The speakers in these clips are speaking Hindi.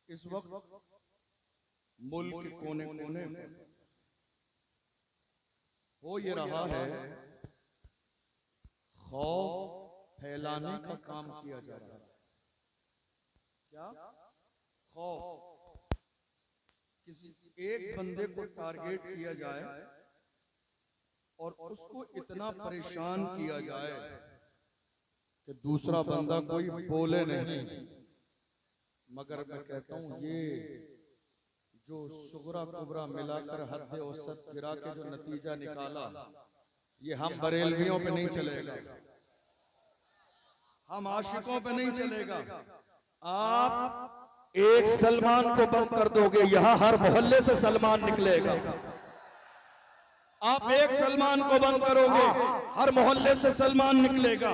इस वक्त मुल्क के कोने कोने में हो ये रहा है, खौफ फैलाने का काम किया जा रहा है। क्या खौफ? किसी एक बंदे को टारगेट किया जाए और उसको इतना परेशान किया जाए कि दूसरा बंदा कोई बोले नहीं। मगर मैं कहता हूं ये जो सुगरा कुबरा मिलाकर हद औसत गिरा के जो नतीजा निकाला, ये हम बरेलवियों पे नहीं चलेगा, हम आशिकों पे नहीं चलेगा। आप एक सलमान को बंद कर दोगे, यहां हर मोहल्ले से सलमान निकलेगा। आप एक सलमान को बंद करोगे, हर मोहल्ले से सलमान निकलेगा।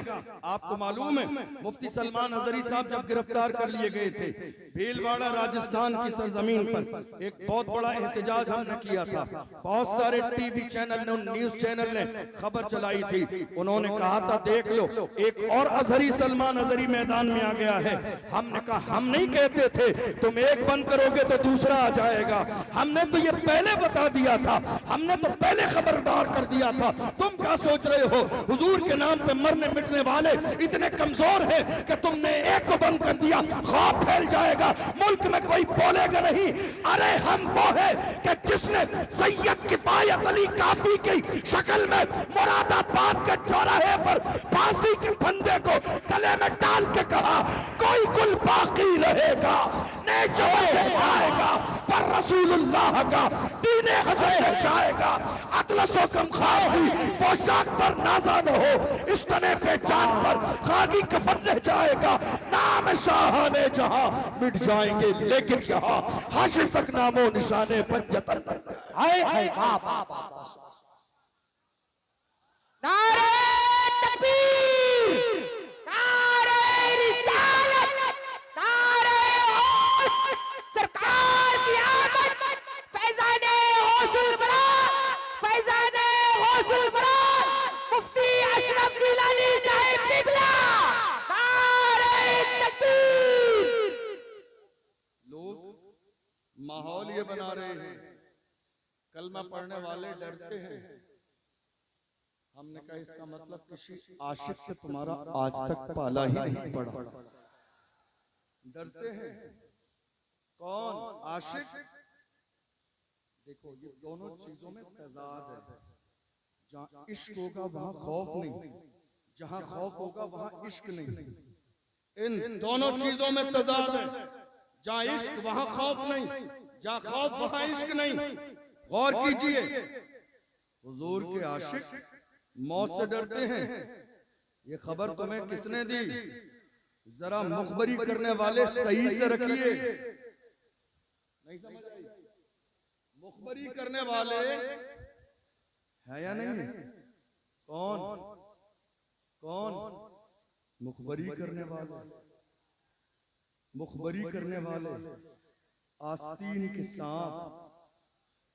आपको मालूम है मुफ्ती सलमान अजहरी साहब जब गिरफ्तार कर लिए गए थे भीलवाड़ा राजस्थान की सरजमीन पर, एक बहुत बड़ा एहतजाज हमने किया था। बहुत सारे टीवी चैनल ने, न्यूज चैनल ने खबर चलाई थी। उन्होंने कहा था देख लो एक और अजहरी सलमान अजहरी मैदान में आ गया है। हमने कहा हम नहीं कहते थे तुम एक बंद करोगे तो दूसरा आ जाएगा, हमने तो ये पहले बता दिया था, हमने तो पहले खबरदार कर दिया था। तुम क्या सोच रहे हो हुजूर के नाम पे मरने मिटने वाले इतने कमजोर हैं कि तुमने एक को बंद कर दिया, खौफ फैल जाएगा, मुल्क में कोई बोलेगा नहीं। अरे हम वो है कि जिसने सैयद किफायत अली काफी की शक्ल में मुरादाबाद के चौराहे पर फांसी के फंदे को गले में डाल के कहा कोई कुल बाकी रहेगा, नेचो रह जाएगा पर रसूलुल्लाह का दीने हसे रह जाएगा। अतलसो कम खागी पोशाक पर नाजा न हो, इस तने पे जान पर खागी कफन रह जाएगा। नाम शाहाने जहां मिट जाएंगे लेकिन यहाँ हाशिर तक नामो निशाने पंजतन आए है। नारे तकबीर, नारे रिसालत, नारे गौस, सरकार की आमद, फैजाने गौसुल बरा, फैजाने गौसुल बरा, मुफ्ती अशरफ जिलानी साहिब किबला, नारे तकबीर। लोग माहौल ये बना रहे हैं, कलमा पढ़ने वाले डरते हैं। हमने कहा इसका मतलब किसी आशिक से तुम्हारा आज तक पाला ही नहीं पड़ा। डरते हैं। कौन? आशिक। देखो ये दोनों चीजों में तजाद है। जहां इश्क होगा वहां खौफ नहीं, जहां खौफ होगा वहां इश्क नहीं। इन दोनों चीजों में तजाद है। जहां इश्क वहां खौफ नहीं, जहां खौफ वहां इश्क नहीं। गौर कीजिए, हुजूर के आशिक मौत से डरते हैं। ये खबर तुम्हें किसने दी? जरा मुखबरी करने वाले सही से रखिए। नहीं समझ आई? मुखबरी करने वाले है या नहीं? कौन कौन? मुखबरी करने वाले, मुखबरी करने वाले, आस्तीन के सांप,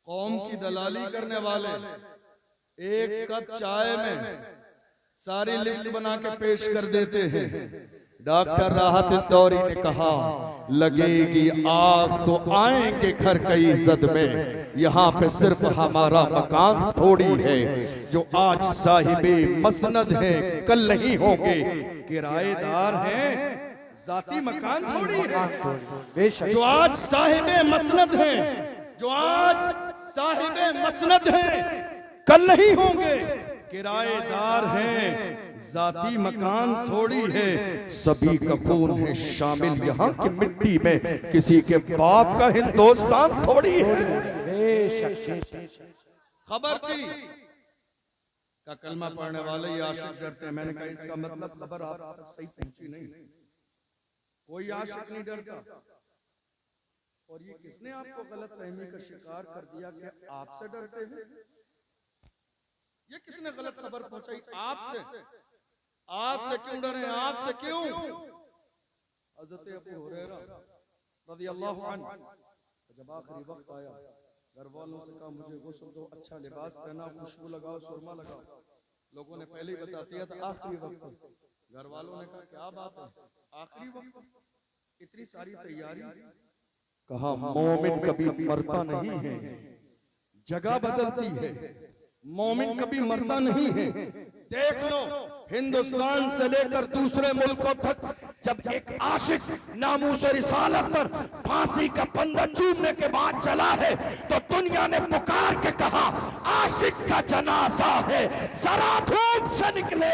कौम की दलाली करने वाले, एक कप चाय में सारी लिस्ट बना के पेश कर देते हैं। डॉक्टर राहत इंदौरी ने कहा लगेगी आग तो आएंगे घर कई जद में, यहाँ पे सिर्फ हमारा मकान थोड़ी है। जो आज साहिबे मसनद हैं कल नहीं होंगे, किराएदार हैं जाती मकान थोड़ी है। जो आज साहिबे मसनद हैं, जो आज साहिबे मसनद हैं कल नहीं होंगे, किराएदार हैं जाती मकान थोड़ी है। सभी का खून है शामिल यहाँ की मिट्टी में, किसी के बाप का हिंदुस्तान थोड़ी है। खबर दी का कलमा पढ़ने वाले ये आशिक डरते हैं। मैंने कहा इसका मतलब खबर आप तक सही पहुंची नहीं। कोई आशिक नहीं डरता। और ये किसने आपको गलत फहमी का शिकार कर दिया कि आपसे डरते हैं? ये किसने गलत खबर पहुंचाई? आपसे। आपसे क्यों डरे? आपसे क्यों? हज़रत अबू हुरैरा रज़ियल्लाहु अन्हु जब आखिरी वक्त आया, घर वालों से कहा मुझे गुस्ल दो, अच्छा लिबास पहना, खुशबू लगाओ, सुरमा लगाओ। लोगों ने पहले ही बता दिया था आखिरी वक्त। घर वालों ने कहा क्या बात है, आखिरी वक्त, इतनी सारी तैयारी, कहा मोमिन कभी मरता नहीं है, जगह बदलती है। मोमिन कभी मरता नहीं है। देख लो, हिंदुस्तान से लेकर दूसरे मुल्कों तक जब एक आशिक नामूस रिसालत पर फांसी का फंदा चूमने के बाद चला है तो दुनिया ने पुकार के कहा आशिक का जनाजा है, जरा धूप से निकले,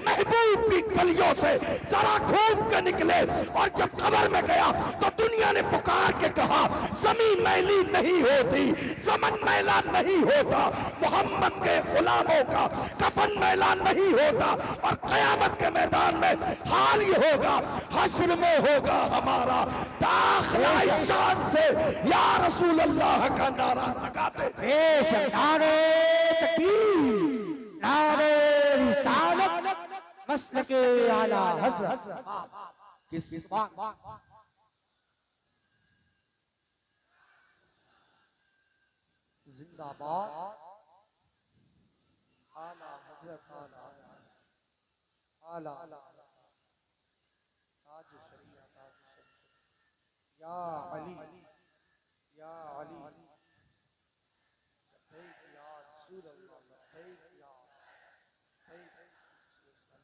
महबूब की गलियों से जरा घूम के निकले। और जब कब्र में गया तो दुनिया ने पुकार के कहा जमीन मैली नहीं होती, ज़मन मैला नहीं होता, मोहम्मद के गुलामों का कफन मैला नहीं होता। और कयामत के मैदान में हाल ये होगा, हश्र में होगा हमारा दाखिला इस शान से या रसूल अल्लाह का नारा लगाते। बेशक नारे तकबीर, नारे रिसालत, मसलके आला हज़रत। किस जिंदाबाद आला हज़रत, आला आला ताज शरीयत, ताज शरीयत, या अली, या अली, लब्बैक या रसूल अल्लाह, लब्बैक या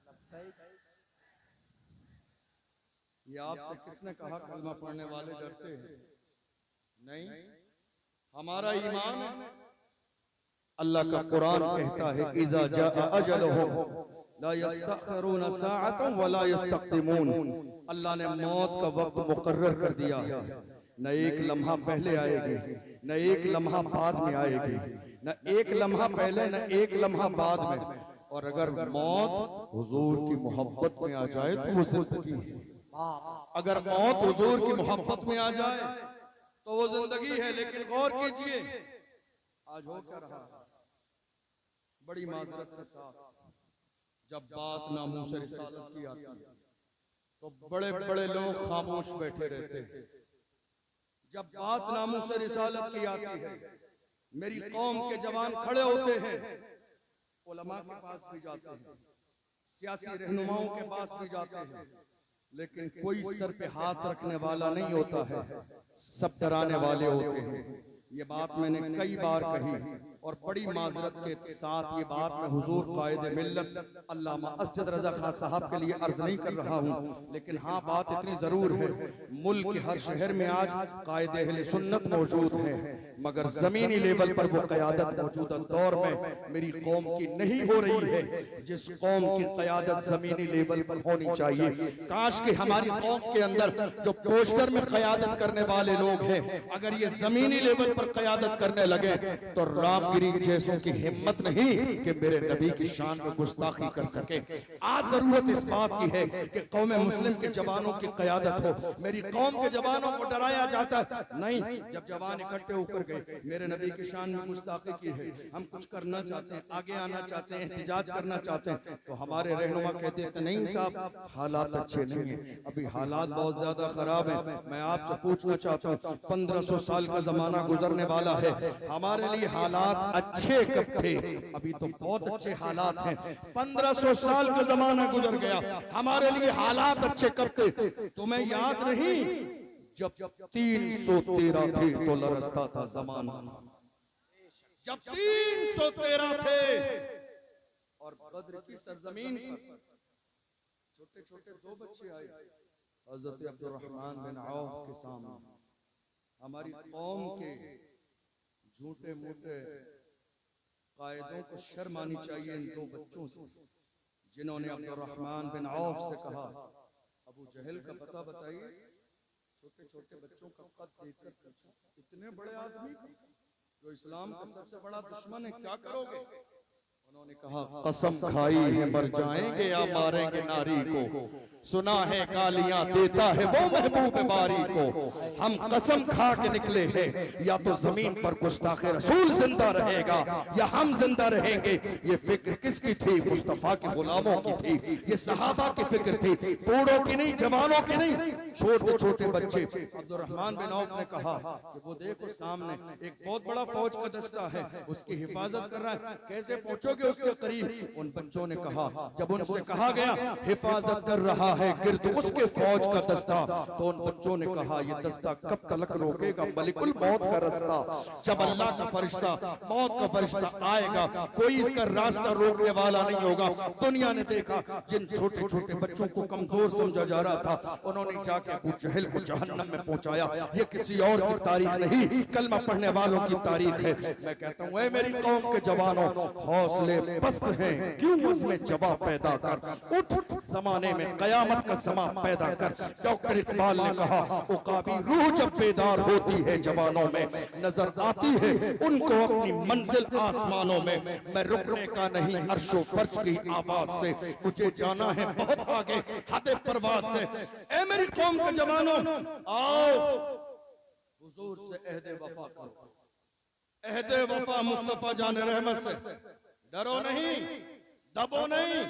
लब्बैक। ये आपसे किसने कहा कलमा पढ़ने वाले डरते हैं? नहीं, हमारा ईमान है। अल्लाह का कुरान कहता है इज़ा जाअ अजलुहुम ला यस्तअखिरून साअतन वला यस्तक़दिमून। अल्लाह ने मौत का वक्त मुकर्रर कर दिया है, न एक लम्हा पहले आएगी, न एक लम्हा बाद में आएगी, न एक लम्हा पहले न एक लम्हा बाद में। और अगर मौत हुजूर की मोहब्बत में आ जाए तो वो जिंदगी है। अगर मौत हुजूर की मोहब्बत में आ जाए तो वो जिंदगी है। लेकिन गौर कीजिए आज हो क्या रहा है। बड़ी माजरत के साथ जब बात नामूस रिसालत की आती है तो बड़े बड़े लोग खामोश बैठे रहते हैं। जब बात नामूस रिसालत की आती है मेरी कौम के जवान खड़े होते हैं, उलमा के पास भी जाते हैं, सियासी रहनुमाओं के पास भी जाते हैं, लेकिन कोई सर पे हाथ रखने वाला नहीं होता है, सब डराने वाले होते हैं। ये बात मैंने कई बार कही और बड़ी माजरत के साथ ये बात मैं हुजूर कायद मिल्लत अल्लामा असजद रजा खां साहब के लिए अर्ज नहीं कर रहा हूँ, लेकिन हाँ बात इतनी जरूर है, मुल्क के हर शहर में आज कायद अहले सुन्नत मौजूद है, मगर जमीनी लेवल पर वो क़यादत मौजूदा दौर में मेरी कौम की नहीं हो रही है जिस कौम की क़यादत जमीनी लेवल पर होनी चाहिए। काश कि हमारी कौम के अंदर जो पोस्टर में क़यादत करने वाले लोग हैं अगर ये जमीनी लेवल पर क़यादत करने लगे तो रामगिरी जैसों की हिम्मत नहीं कि मेरे नबी की शान में गुस्ताखी कर सके। आज जरूरत इस बात की है कि कौम मुस्लिम के जवानों की क़यादत हो। मेरी कौम के जवानों को डराया जाता नहीं, जब जवान इकट्ठे होकर गए मेरे नबी की शान में गुस्ताखी की है, हम कुछ करना चाहते हैं, आगे आना चाहते हैं, एहतिजाज करना चाहते हैं, तो हमारे रहनुमा कहते हैं नहीं साहब हालात अच्छे नहीं है, अभी हालात बहुत ज्यादा खराब है। मैं आपसे पूछना चाहता हूँ 1500 साल का जमाना गुजरने वाला है, हमारे लिए हालात अच्छे कब थे? अभी तो बहुत अच्छे हालात हैं। 1500 साल का जमाना गुजर गया, हमारे लिए हालात अच्छे कब थे? तुम्हें याद नहीं जब 313 थे तो लरसता था जमाना, जब 313 थे और बद्र की सरजमीन पर छोटे छोटे दो बच्चे आए हजरत अब्दुर्रहमान बिन औफ के सामने। हमारी कौम के झूठे मूठे कायदों को शर्म आनी चाहिए इन दो बच्चों से जिन्होंने अब्दुर्रहमान बिन औफ से कहा अबू जहल का पता बताइए। छोटे छोटे बच्चों का कद देखकर पूछा इतने बड़े आदमी जो इस्लाम का सबसे बड़ा दुश्मन है क्या करोगे? उन्होंने कहा कसम खाई है मर जाएंगे या मारेंगे नारी को, सुना है गालियां देता है वो महबूब बारी को, हम कसम खा के निकले हैं या तो जमीन पर गुस्ताखे रसूल जिंदा रहेगा या हम जिंदा रहेंगे। ये फिक्र किसकी थी? मुस्तफा के गुलामों की थी, ये सहाबा की फिक्र थी, बूढ़ों की नहीं, जवानों की नहीं, छोटे छोटे बच्चे। अब्दुर्रहमान बिन औफ ने कहा कि वो देखो सामने एक बहुत बड़ा फौज का दस्ता है, उसकी हिफाजत कर रहा है, कैसे पहुंचोगे? पहुंचोगे उसके करीब। उन बच्चों ने कहा, जब उनसे कहा गया हिफाजत कर रहा है गिर्द उसके फौज का दस्ता, तो उन बच्चों ने कहा ये दस्ता कब तलक रोकेगा मलिकुल मौत का रास्ता। जब अल्लाह का फरिश्ता, मौत का फरिश्ता आएगा, कोई इसका रास्ता रोकने वाला नहीं होगा। दुनिया ने देखा जिन छोटे छोटे बच्चों को कमजोर समझा जा रहा था, उन्होंने जाके अबू जहल को जहन्नम में पहुंचाया। ये किसी और की तारीख नहीं, कलमा पढ़ने वालों की तारीख है। मैं कहता हूँ ऐ मेरी कौम के जवानों, हौसले पस्त हैं क्यों उसमें जवाब पैदा कर, उठ जमाने में कयामत का समा पैदा कर। डॉक्टर इकबाल ने कहा उकाबी रूह जब बेदार होती है जवानों में, नजर आती है उनको अपनी मंजिल आसमानों में। मैं रुकने का नहीं अर्शो फर्श की आवाज से, मुझे जाना है बहुत आगे हद परवाज से। ऐ मेरी कौम के जवानों, आओ हुजूर से अहदे वफा करो, अहदे वफा मुस्तफा जाने रहमत से। डरो नहीं, दबो नहीं,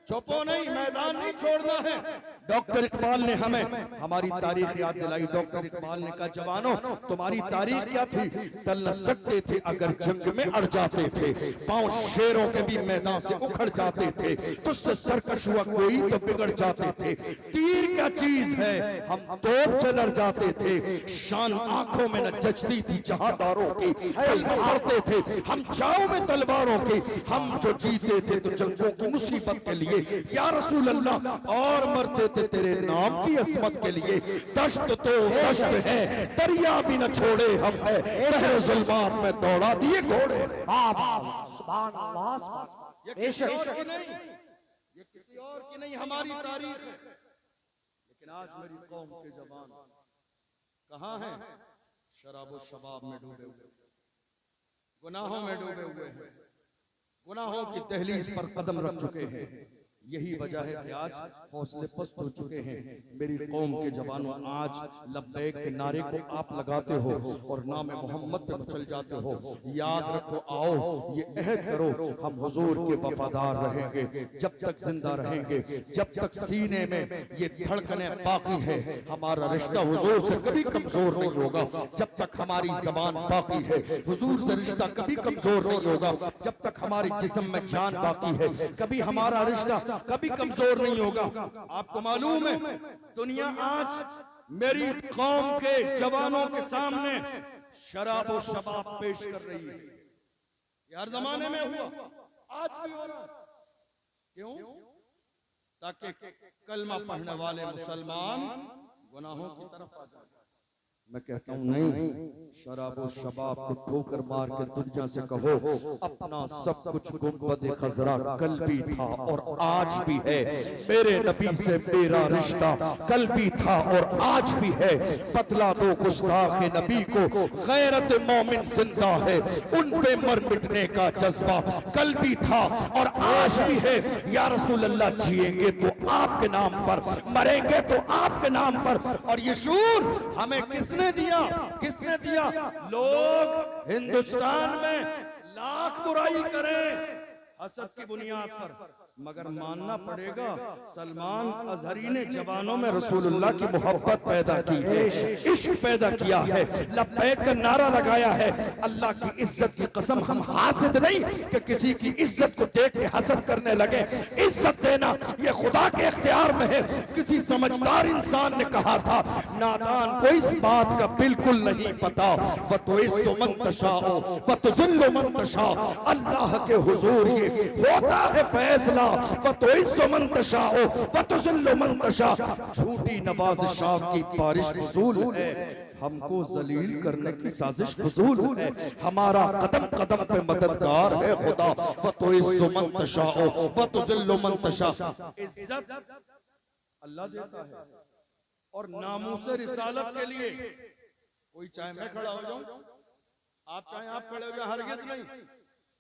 छुपो नहीं, मैदान नहीं छोड़ना है। डॉक्टर इकबाल ने हमें हमारी तारीख याद दिलाई। डॉक्टर इकबाल ने कहा जवानों तुम्हारी तारीख क्या थी, टल न सकते थे अगर जंग में अड़ जाते थे, पांव शेरों के भी मैदान से उखड़ जाते थे, तुझसे सरकश हुआ कोई तो बिगड़ जाते थे। तीर क्या चीज है हम तोप से लड़ जाते थे, शान आंखों में न जचती थी जहादारों की, कल मारते थे हम छाओं में तलवारों की। हम जो जीते थे तो जंगों की मुसीबत के लिए या रसूल अल्लाह, और मरते थे तेरे नाम की असमत के लिए। दश्त तो दश्त है दरिया भी न छोड़े हमने, बहरे ज़ुल्मात में दौड़ा दिए घोड़े। सुभान अल्लाह, सुभान अल्लाह। ये किसी और की नहीं, ये किसी और की नहीं, हमारी तारीख है। लेकिन आज मेरी कौम के जवान कहां हैं? शराब और शबाब में डूबे हुए, गुनाहों में डूबे हुए हैं, गुनाहों की तहलीज पर कदम रख चुके हैं। यही वजह है कि आज हौसले पस्त हो चुके हैं। मेरी कौम के जवानों, आज लब्बैक के नारे को आप लगाते हो और नाम मोहम्मद पे चल जाते हो। याद रखो, आओ ये अहद करो हम हुजूर के वफादार रहेंगे जब तक जिंदा रहेंगे, जब तक सीने में ये धड़कने बाकी है। हमारा रिश्ता हुजूर से कभी कमजोर नहीं होगा जब तक हमारी जबान बाकी है। हुजूर से रिश्ता कभी कमजोर नहीं होगा जब तक हमारे जिस्म में जान बाकी है। कभी हमारा रिश्ता कभी कमजोर नहीं होगा। आपको मालूम है दुनिया आज मेरी कौम के जवानों के सामने शराब और शबाब पेश कर रही है। ये हर जमाने में हुआ, आज भी हो रहा है। क्यों? ताकि कलमा पढ़ने वाले मुसलमान गुनाहों की तरफ आ जाए। मैं कहता हूं नहीं, शराब और शबाब को ठोकर मार के दुनिया से कहो अपना सब कुछ गुंबद खजरा कल भी था और आज भी है। मेरे नबी से मेरा रिश्ता कल भी था और आज भी है। बतला दो गुस्ताखे नबी को गैरत मोमिन जिंदा है, उन पे मर मिटने का जज्बा कल भी था और आज भी है। या रसूल अल्लाह, जिएंगे तो आपके नाम पर, मरेंगे तो आपके नाम पर। और ये शूर हमें किसने दिया? किसने दिया? लोग हिंदुस्तान में लाख बुराई करें हसद की बुनियाद पर, मगर मानना पड़ेगा सलमान अजहरी ने जवानों में रसूलुल्लाह की मोहब्बत पैदा की है, इश्क पैदा किया है, लब्बैक का नारा लगाया है। अल्लाह की इज्जत की कसम, हम हासिद नहीं कि किसी की इज्जत को देख के हसद करने लगे। इज्जत देना ये खुदा के इख्तियार में है। किसी समझदार इंसान ने कहा था, नादान को इस बात का बिल्कुल नहीं पता, व तो इज्जो मन तशाओ व तुज़िल्लु मन तशा। अल्लाह के हुजूर ये होता है फैसला, व तो इज्जो मन तशाओ व तुज़िल्लु मन तशा। झूठी नवाज़िशात की बारिश फजूल है, हमको जलील करने की साजिश फजूल है। हमारा कदम कदम पे मददगार है खुदा, व तो इज्जो मन तशाओ व तुज़िल्लु मन तशा। इज्जत अल्लाह देता है और नामूसे रिसालत के लिए कोई चाहे मैं खड़ा हो जाऊं, आप चाहे आप खड़े हो जाए, हरगिज नहीं।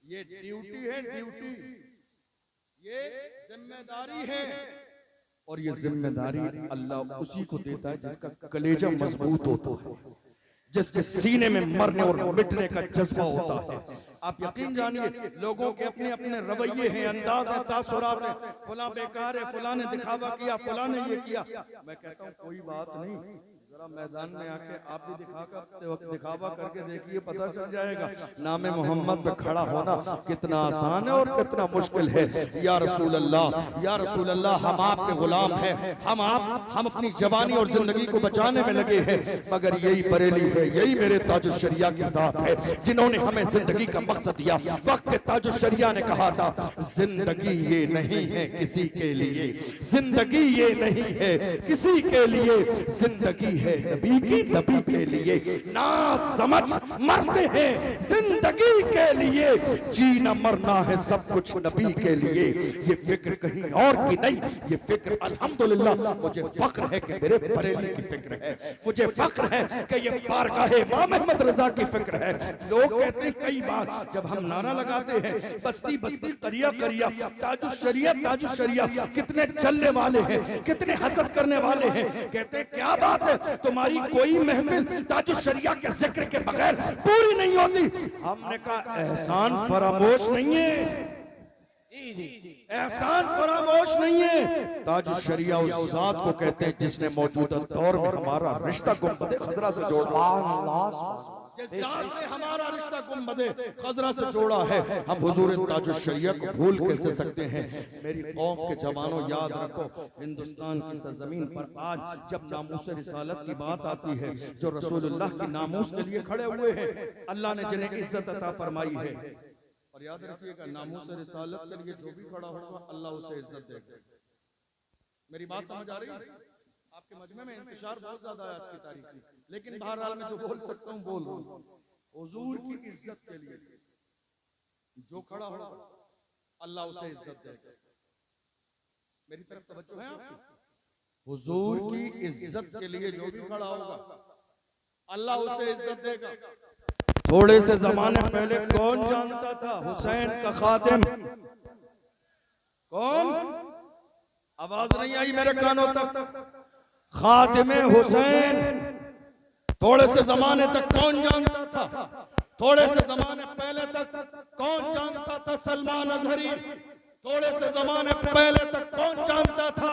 ये ड्यूटी है, ड्यूटी, ये जिम्मेदारी है। और ये जिम्मेदारी अल्लाह उसी को देता है जिसका कलेजा मजबूत होता है, जिसके सीने में मरने और मिटने का जज्बा होता है। आप यकीन जानिए, लोगों के अपने अपने रवैये हैं, अंदाज है, तासुरात है। फला बेकार है, फला ने दिखावा किया, फला ने ये किया। मैं कहता हूँ कोई बात नहीं, मैदान में आके आप भी दिखावा करके देखिए, पता चल जाएगा नाम मोहम्मद पे खड़ा होना कितना आसान है और कितना मुश्किल है। या रसूल अल्लाह, या रसूल अल्लाह, हम आपके गुलाम हैं, हम अपनी जवानी और जिंदगी को बचाने में लगे हैं, मगर यही बरेली है, यही मेरे ताजुश शरिया की जात है जिन्होंने हमें जिंदगी का मकसद दिया। वक्त के ताजुश शरिया ने कहा था, जिंदगी ये नहीं है किसी के लिए, जिंदगी ये नहीं है किसी के लिए, जिंदगी है नबी की, नबी के लिए। ना समझ मरते हैं जिंदगी के लिए, जीना मरना है सब कुछ नबी के लिए। ये फिक्र कहीं और की नहीं, ये फिक्र अल्हम्दुलिल्लाह मुझे फख्र है कि मेरे बरेली की फिक्र है, मुझे फख्र है कि ये बारगाह इमाम अहमद रजा की फिक्र है। लोग कहते हैं कई बार जब हम नारा लगाते हैं बस्ती बस्ती करिया करिया, ताजुश शरिया ताजुश शरिया, कितने चलने वाले हैं, कितने हसद करने वाले हैं। कहते हैं क्या बात है, तुम्हारी कोई महफिल ताजुश शरिया के जिक्र के बगैर पूरी नहीं होती। हमने कहा एहसान फरामोश नहीं है, एहसान फरामोश नहीं है। ताजुश शरिया उस जात को कहते हैं जिसने मौजूदा दौर में हमारा रिश्ता गुंबदे खजरा से जोड़ा, जिस जात ने हमारा रिश्ता गुंबदे खजरा से जोड़ा है। हम हुजूर ताजुश शरिया को भूल कैसे सकते हैं। मेरी कौम के जवानों, याद रखो, हिंदुस्तान की सरजमीन पर आज जब नामूस रिसालत की बात आती है, जो रसूलुल्लाह की नामूस के लिए खड़े हुए हैं, अल्लाह ने जिन्हें इज्जत अता फरमाई है, और याद रखिएगा नामूस रिसालत के लिए जो भी खड़ा होगा अल्लाह उसे इज्जत देगा। मेरी बात समझ आ रही है? आपके मजमे में इंतशार बहुत ज्यादा है आज की तारीख में, लेकिन बहरहाल मैं जो बोल सकता हूँ बोल रहा हूँ। हुजूर की इज्जत के लिए जो खड़ा होगा अल्लाह उसे इज्जत देगा। मेरी तरफ तवज्जो है आपकी? हुजूर की इज्जत के लिए जो भी खड़ा होगा अल्लाह उसे इज्जत देगा। थोड़े से जमाने पहले कौन जानता था हुसैन का खादिम कौन? आवाज नहीं आई मेरे कानों तक। खादिमे हुसैन थोड़े से जमाने तक कौन जानता था? थोड़े से जमाने पहले तक कौन जानता था सलमान अजहरी? थोड़े से जमाने पहले तक कौन जानता था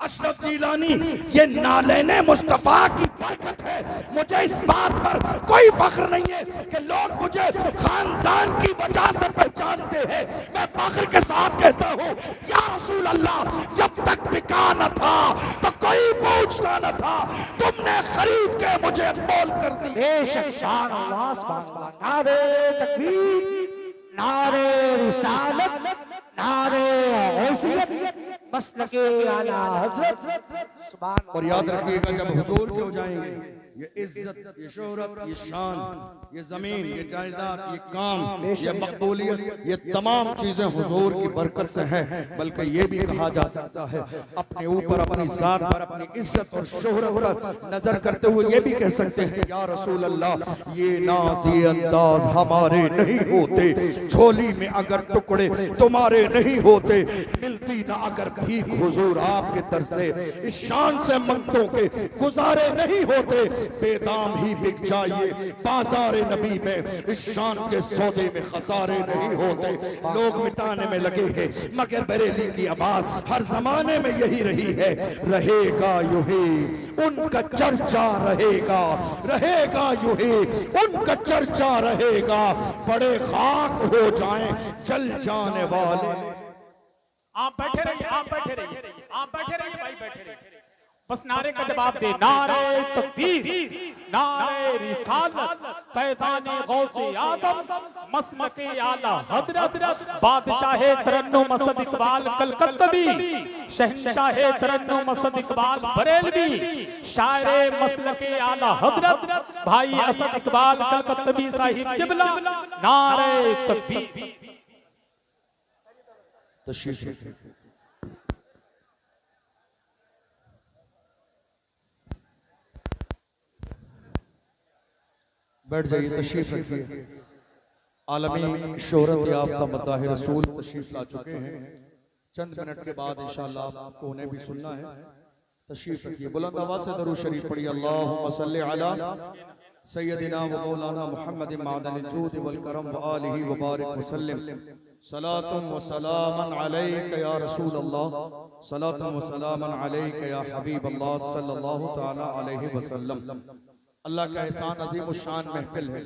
अशरफ जीलानी? ये नालेने मुस्तफा की बरकत है। मुझे इस बात पर कोई फख्र नहीं है कि लोग मुझे खानदान की वजह से पहचानते हैं। मैं फख्र के साथ कहता हूँ, या रसूल अल्लाह, जब तक बिका न था तो कोई पूछता न था, तुमने खरीद के मुझे मोल कर दी। बेशक सुभान अल्लाह, सुभान अल्लाह। नारे तकबीर, नारे रिसालत, नारे गौसियत, मसलके आला हज़रत, सुभान। और याद रखिएगा जब हुजूर के हो जाएंगे, ये इज्जत, ये शोहरत, ये शान, ये जमीन, ये जायदाद, ये काम, ये मकबूलियत, ये तमाम चीजें हुजूर की बरकत से हैं। बल्कि ये भी कहा जा सकता है अपने ऊपर, अपनी जात पर, अपनी इज्जत और शोहरत पर नजर करते हुए ये भी कह सकते हैं, या रसूल अल्लाह, ये नाज, ये अंदाज हमारे नहीं होते, झोली में अगर टुकड़े तुम्हारे नहीं होते, मिलती ना अगर भीख हुजूर आपके दर से, इस शान से मंगतों के गुजारे नहीं होते, बेदाम ही बिक जाइए बाजार नबी में, इस शान के सौदे में खसारे नहीं होते। लोग मिटाने में लगे हैं, मगर बरेली की आवाज हर जमाने में यही रही है, रहेगा यूं ही उनका चर्चा रहेगा, रहेगा यूं ही उनका चर्चा रहेगा, बड़े खाक हो जाएं जल जाने वाले। आप बैठे रहिए, आप बैठे रहिए, आप बैठे रहिए भाई, बैठे रहिए। बस नारे का जवाब दे, नारे तकबीर, नारे रिसालत, फैज़ाने गौसे आदम, मसलके आला हजरत, बादशाहे तरन्नुम असद इकबाल कलकत्तवी, शहंशाहे तरन्नुम असद इकबाल बरेलवी, शायरे मसलके आला हजरत भाई असद इकबाल कलकत्तवी साहिब किबला। नारे तकबीर। बैठ जाइए, तशरीफ रखिए। आलमी शोहरत याफ्ता मद्दाह रसूल तशरीफ ला चुके हैं। चंद मिनट के बाद इंशाअल्लाह आपको उन्हें भी सुनना है। तशरीफ रखिए, बुलंद आवाज़ से दरूद शरीफ पढ़िए। अल्लाहुम्मा सल्लि अला सय्यदिना व मौलाना मुहम्मद मादनिल जूद वल करम व आलिहि व बारिक वसल्लम। सलातुम व सलामन अलैका या रसूल अल्लाह, सलातुम व सलामन अलैका या हबीब अल्लाह सल्लल्लाहु तआला अलैहि वसल्लम। अल्लाह का एहसान अजीम शान महफिल है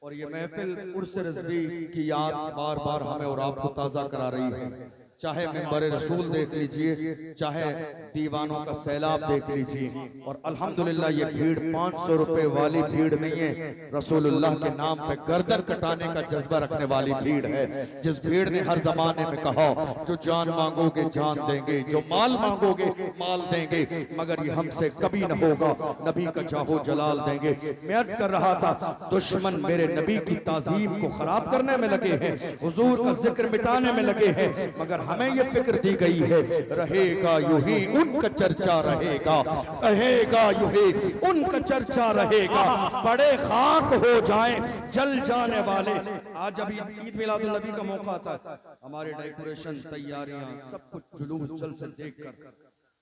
और ये महफिल उर्स रिज़वी की याद बार बार हमें और आपको ताज़ा करा रही है। चाहे मिंबर रसूल देख लीजिए, चाहे दीवानों का सैलाब देख लीजिए। और अल्हम्दुलिल्लाह ये भीड़ 500 रुपए वाली भीड़ नहीं है, रसूलुल्लाह के नाम पे गर्दन कटाने का जज्बा रखने वाली भीड़ है। जिस भीड़ ने हर जमाने में कहा जो जान मांगोगे जान देंगे, जो माल मांगोगे माल देंगे, मगर ये हमसे कभी न होगा, नबी का जाहो जलाल देंगे। मैं अर्ज कर रहा था, दुश्मन मेरे नबी की ताजीम को खराब करने में लगे हैं, हुजूर का जिक्र मिटाने में लगे हैं, मगर हमें ये फिक्र दी गई है रहेगा यूं ही उनका चर्चा रहेगा, रहेगा यूं ही उनका चर्चा रहेगा। बड़े खाक हो जाएं जल जाने वाले। आज जब ईद मिलादुन नबी का मौका आता है, हमारे डेकोरेशन तैयारियां सब कुछ जुलूस जल से देखकर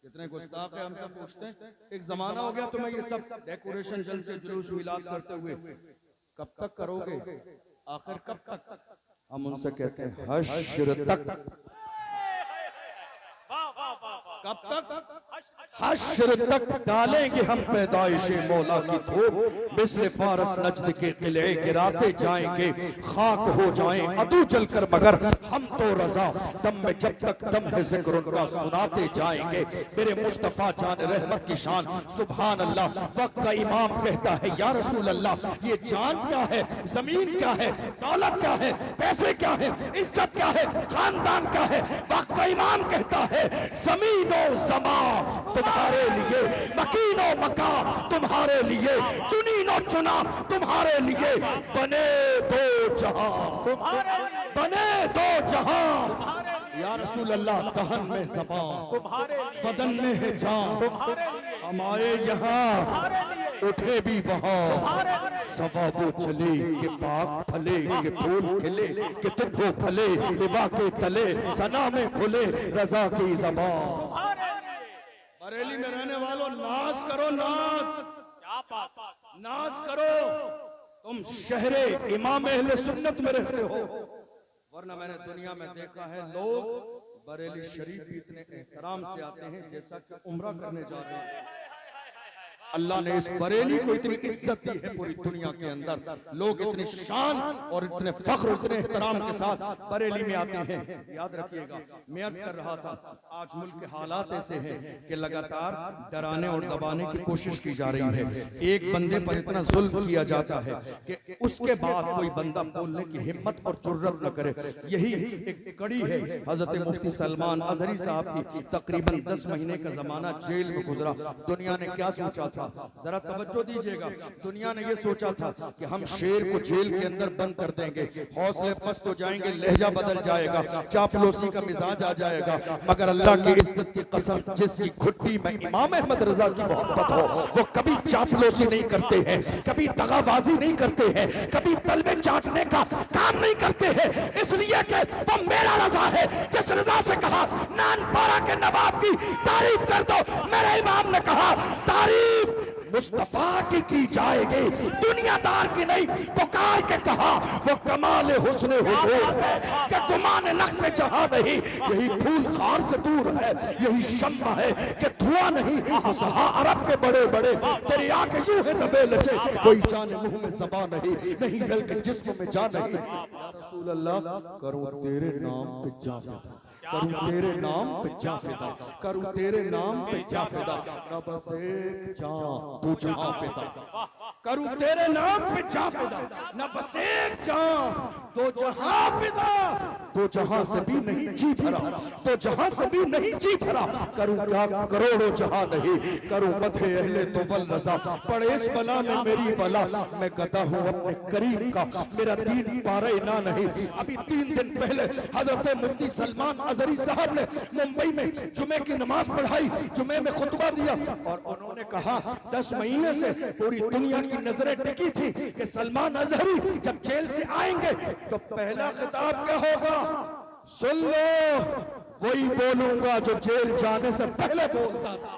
कितने गुस्ताख है। हम सब पूछते हैं एक जमाना हो गया तुम्हें ये सब डेकोरेशन जल से जुलूस मिलाद करते हुए, कब तक करोगे, आखिर कब तक? हम उनसे कहते हैं हश्र तक। कब तक? हश्र तक डालेंगे हम पैदाइशे मौला की धूप, मिस्ल फारस नजद के किले गिराते जाएंगे, खाक हो जाएं अदू जलकर, मगर हम तो रजा दम में जब तक दम है जिक्र उनका सुनाते जाएंगे। मेरे मुस्तफा जान रहमत की शान सुभान अल्लाह। वक्त का इमाम कहता है या रसूल अल्लाह, ये जान क्या है, जमीन क्या है, दौलत क्या है, पैसे क्या है, इज्जत क्या है, खानदान क्या है? वक्त का इमाम कहता है जमीनो जमा तुम्हारे लिए, मकीनो मका तुम्हारे लिए, चुनीनो चुना तुम्हारे लिए, बने दो जहां तुम्हारे, बने दो जहां या रसूल अल्लाह। दहन में ज़बान तुम्हारे, बदन में है जान तुम्हारे, हमारे यहाँ उठे भी वहाँ सवाबो चले के बाग फले के फूल खिले के तिब्बो फले लिबा के तले सना में खुले रजा की ज़बान। बरेली में रहने वालों नाज करो, नाज करो, तुम शहरे इमाम अहले सुन्नत में रहते हो। वरना मैंने दुनिया में देखा है लोग बरेली शरीफ भी इतने एहतराम से आते हैं जैसा कि उम्रा करने जा रहे हैं। अल्लाह ने इस बरेली को इतनी इज्जत दी है पूरी दुनिया के अंदर, लोग इतनी शान और इतने फख्र इतने एहतराम के साथ बरेली में आते हैं। याद रखिएगा, मैं अर्ज कर रहा था आज मुल्क के हालात ऐसे हैं कि लगातार डराने और दबाने की कोशिश की जा रही है। एक बंदे पर इतना जुल्म किया जाता है कि उसके बाद कोई बंदा बोलने की हिम्मत और जुर्रत न करे। यही एक कड़ी है हजरत मुफ्ती सलमान अजहरी साहब की। तकरीबन 10 महीने का जमाना जेल में गुजरा। दुनिया ने क्या सोचा था, जरा तवज्जो दीजिएगा, दुनिया ने ये सोचा था कि हम शेर को जेल के अंदर बंद कर देंगे, हौसले पस्त हो जाएंगे, लहजा बदल जाएगा, चापलूसी का मिजाज आ जाएगा। मगर अल्लाह की इज्जत की कसम, जिसकी घुट्टी में इमाम अहमद रजा की मोहब्बत हो, वो कभी चापलूसी नहीं करते हैं, कभी दगाबाजी नहीं करते हैं, कभी तलवे चाटने का काम नहीं करते हैं, इसलिए कि वो मेरा रजा है। जिस रजा से कहा नानपारा के नवाब की तारीफ कर दो, मेरे इमाम ने कहा तारीफ मुस्तफा की जाएगी, दुनियादार की नहीं। पुकार के कहा वो कमाल हुस्न हुजूर है कि गुमान नक्श जहां नहीं, यही फूल खार से दूर है, यही शम्मा है कि धुआं नहीं। सहा अरब के बड़े बड़े तेरी आंखें यूं है दबे लचे, कोई जाने मुंह में ज़बान नहीं, नहीं गल के जिस्म में जान नहीं। या रसूल अल्लाह करूं तेरे नाम पे जान फिदा, करूं तेरे नाम पे जान फिदा, करूं तेरे नाम पे जान फिदा, न बस एक जान तू जहां फिदा, करूं तेरे नाम पे जान फिदा, न बस एक जान तो जहां फिदा। तो जहां से भी नहीं जी भरा, तो जहां से भी नहीं जी भरा, करूं क्या करोड़ों जहां नहीं, करूं मथे अहले तो बल रजा, पड़े इस बला में मेरी बला, मैं गदा हूं अपने करीम का, मेरा दीन पारे ना नहीं। अभी 3 दिन पहले हजरत मुफ्ती सलमान अजहरी साहब ने मुंबई में जुमे की नमाज पढ़ाई, जुमे में खुतबा दिया और उन्होंने कहा 10 महीने से पूरी दुनिया की नजरें टिकी थी कि सलमान अजहरी जब जेल से आएंगे तो पहला खिताब क्या होगा, सुन लो वही बोलूंगा जो जेल जाने से पहले बोलता था।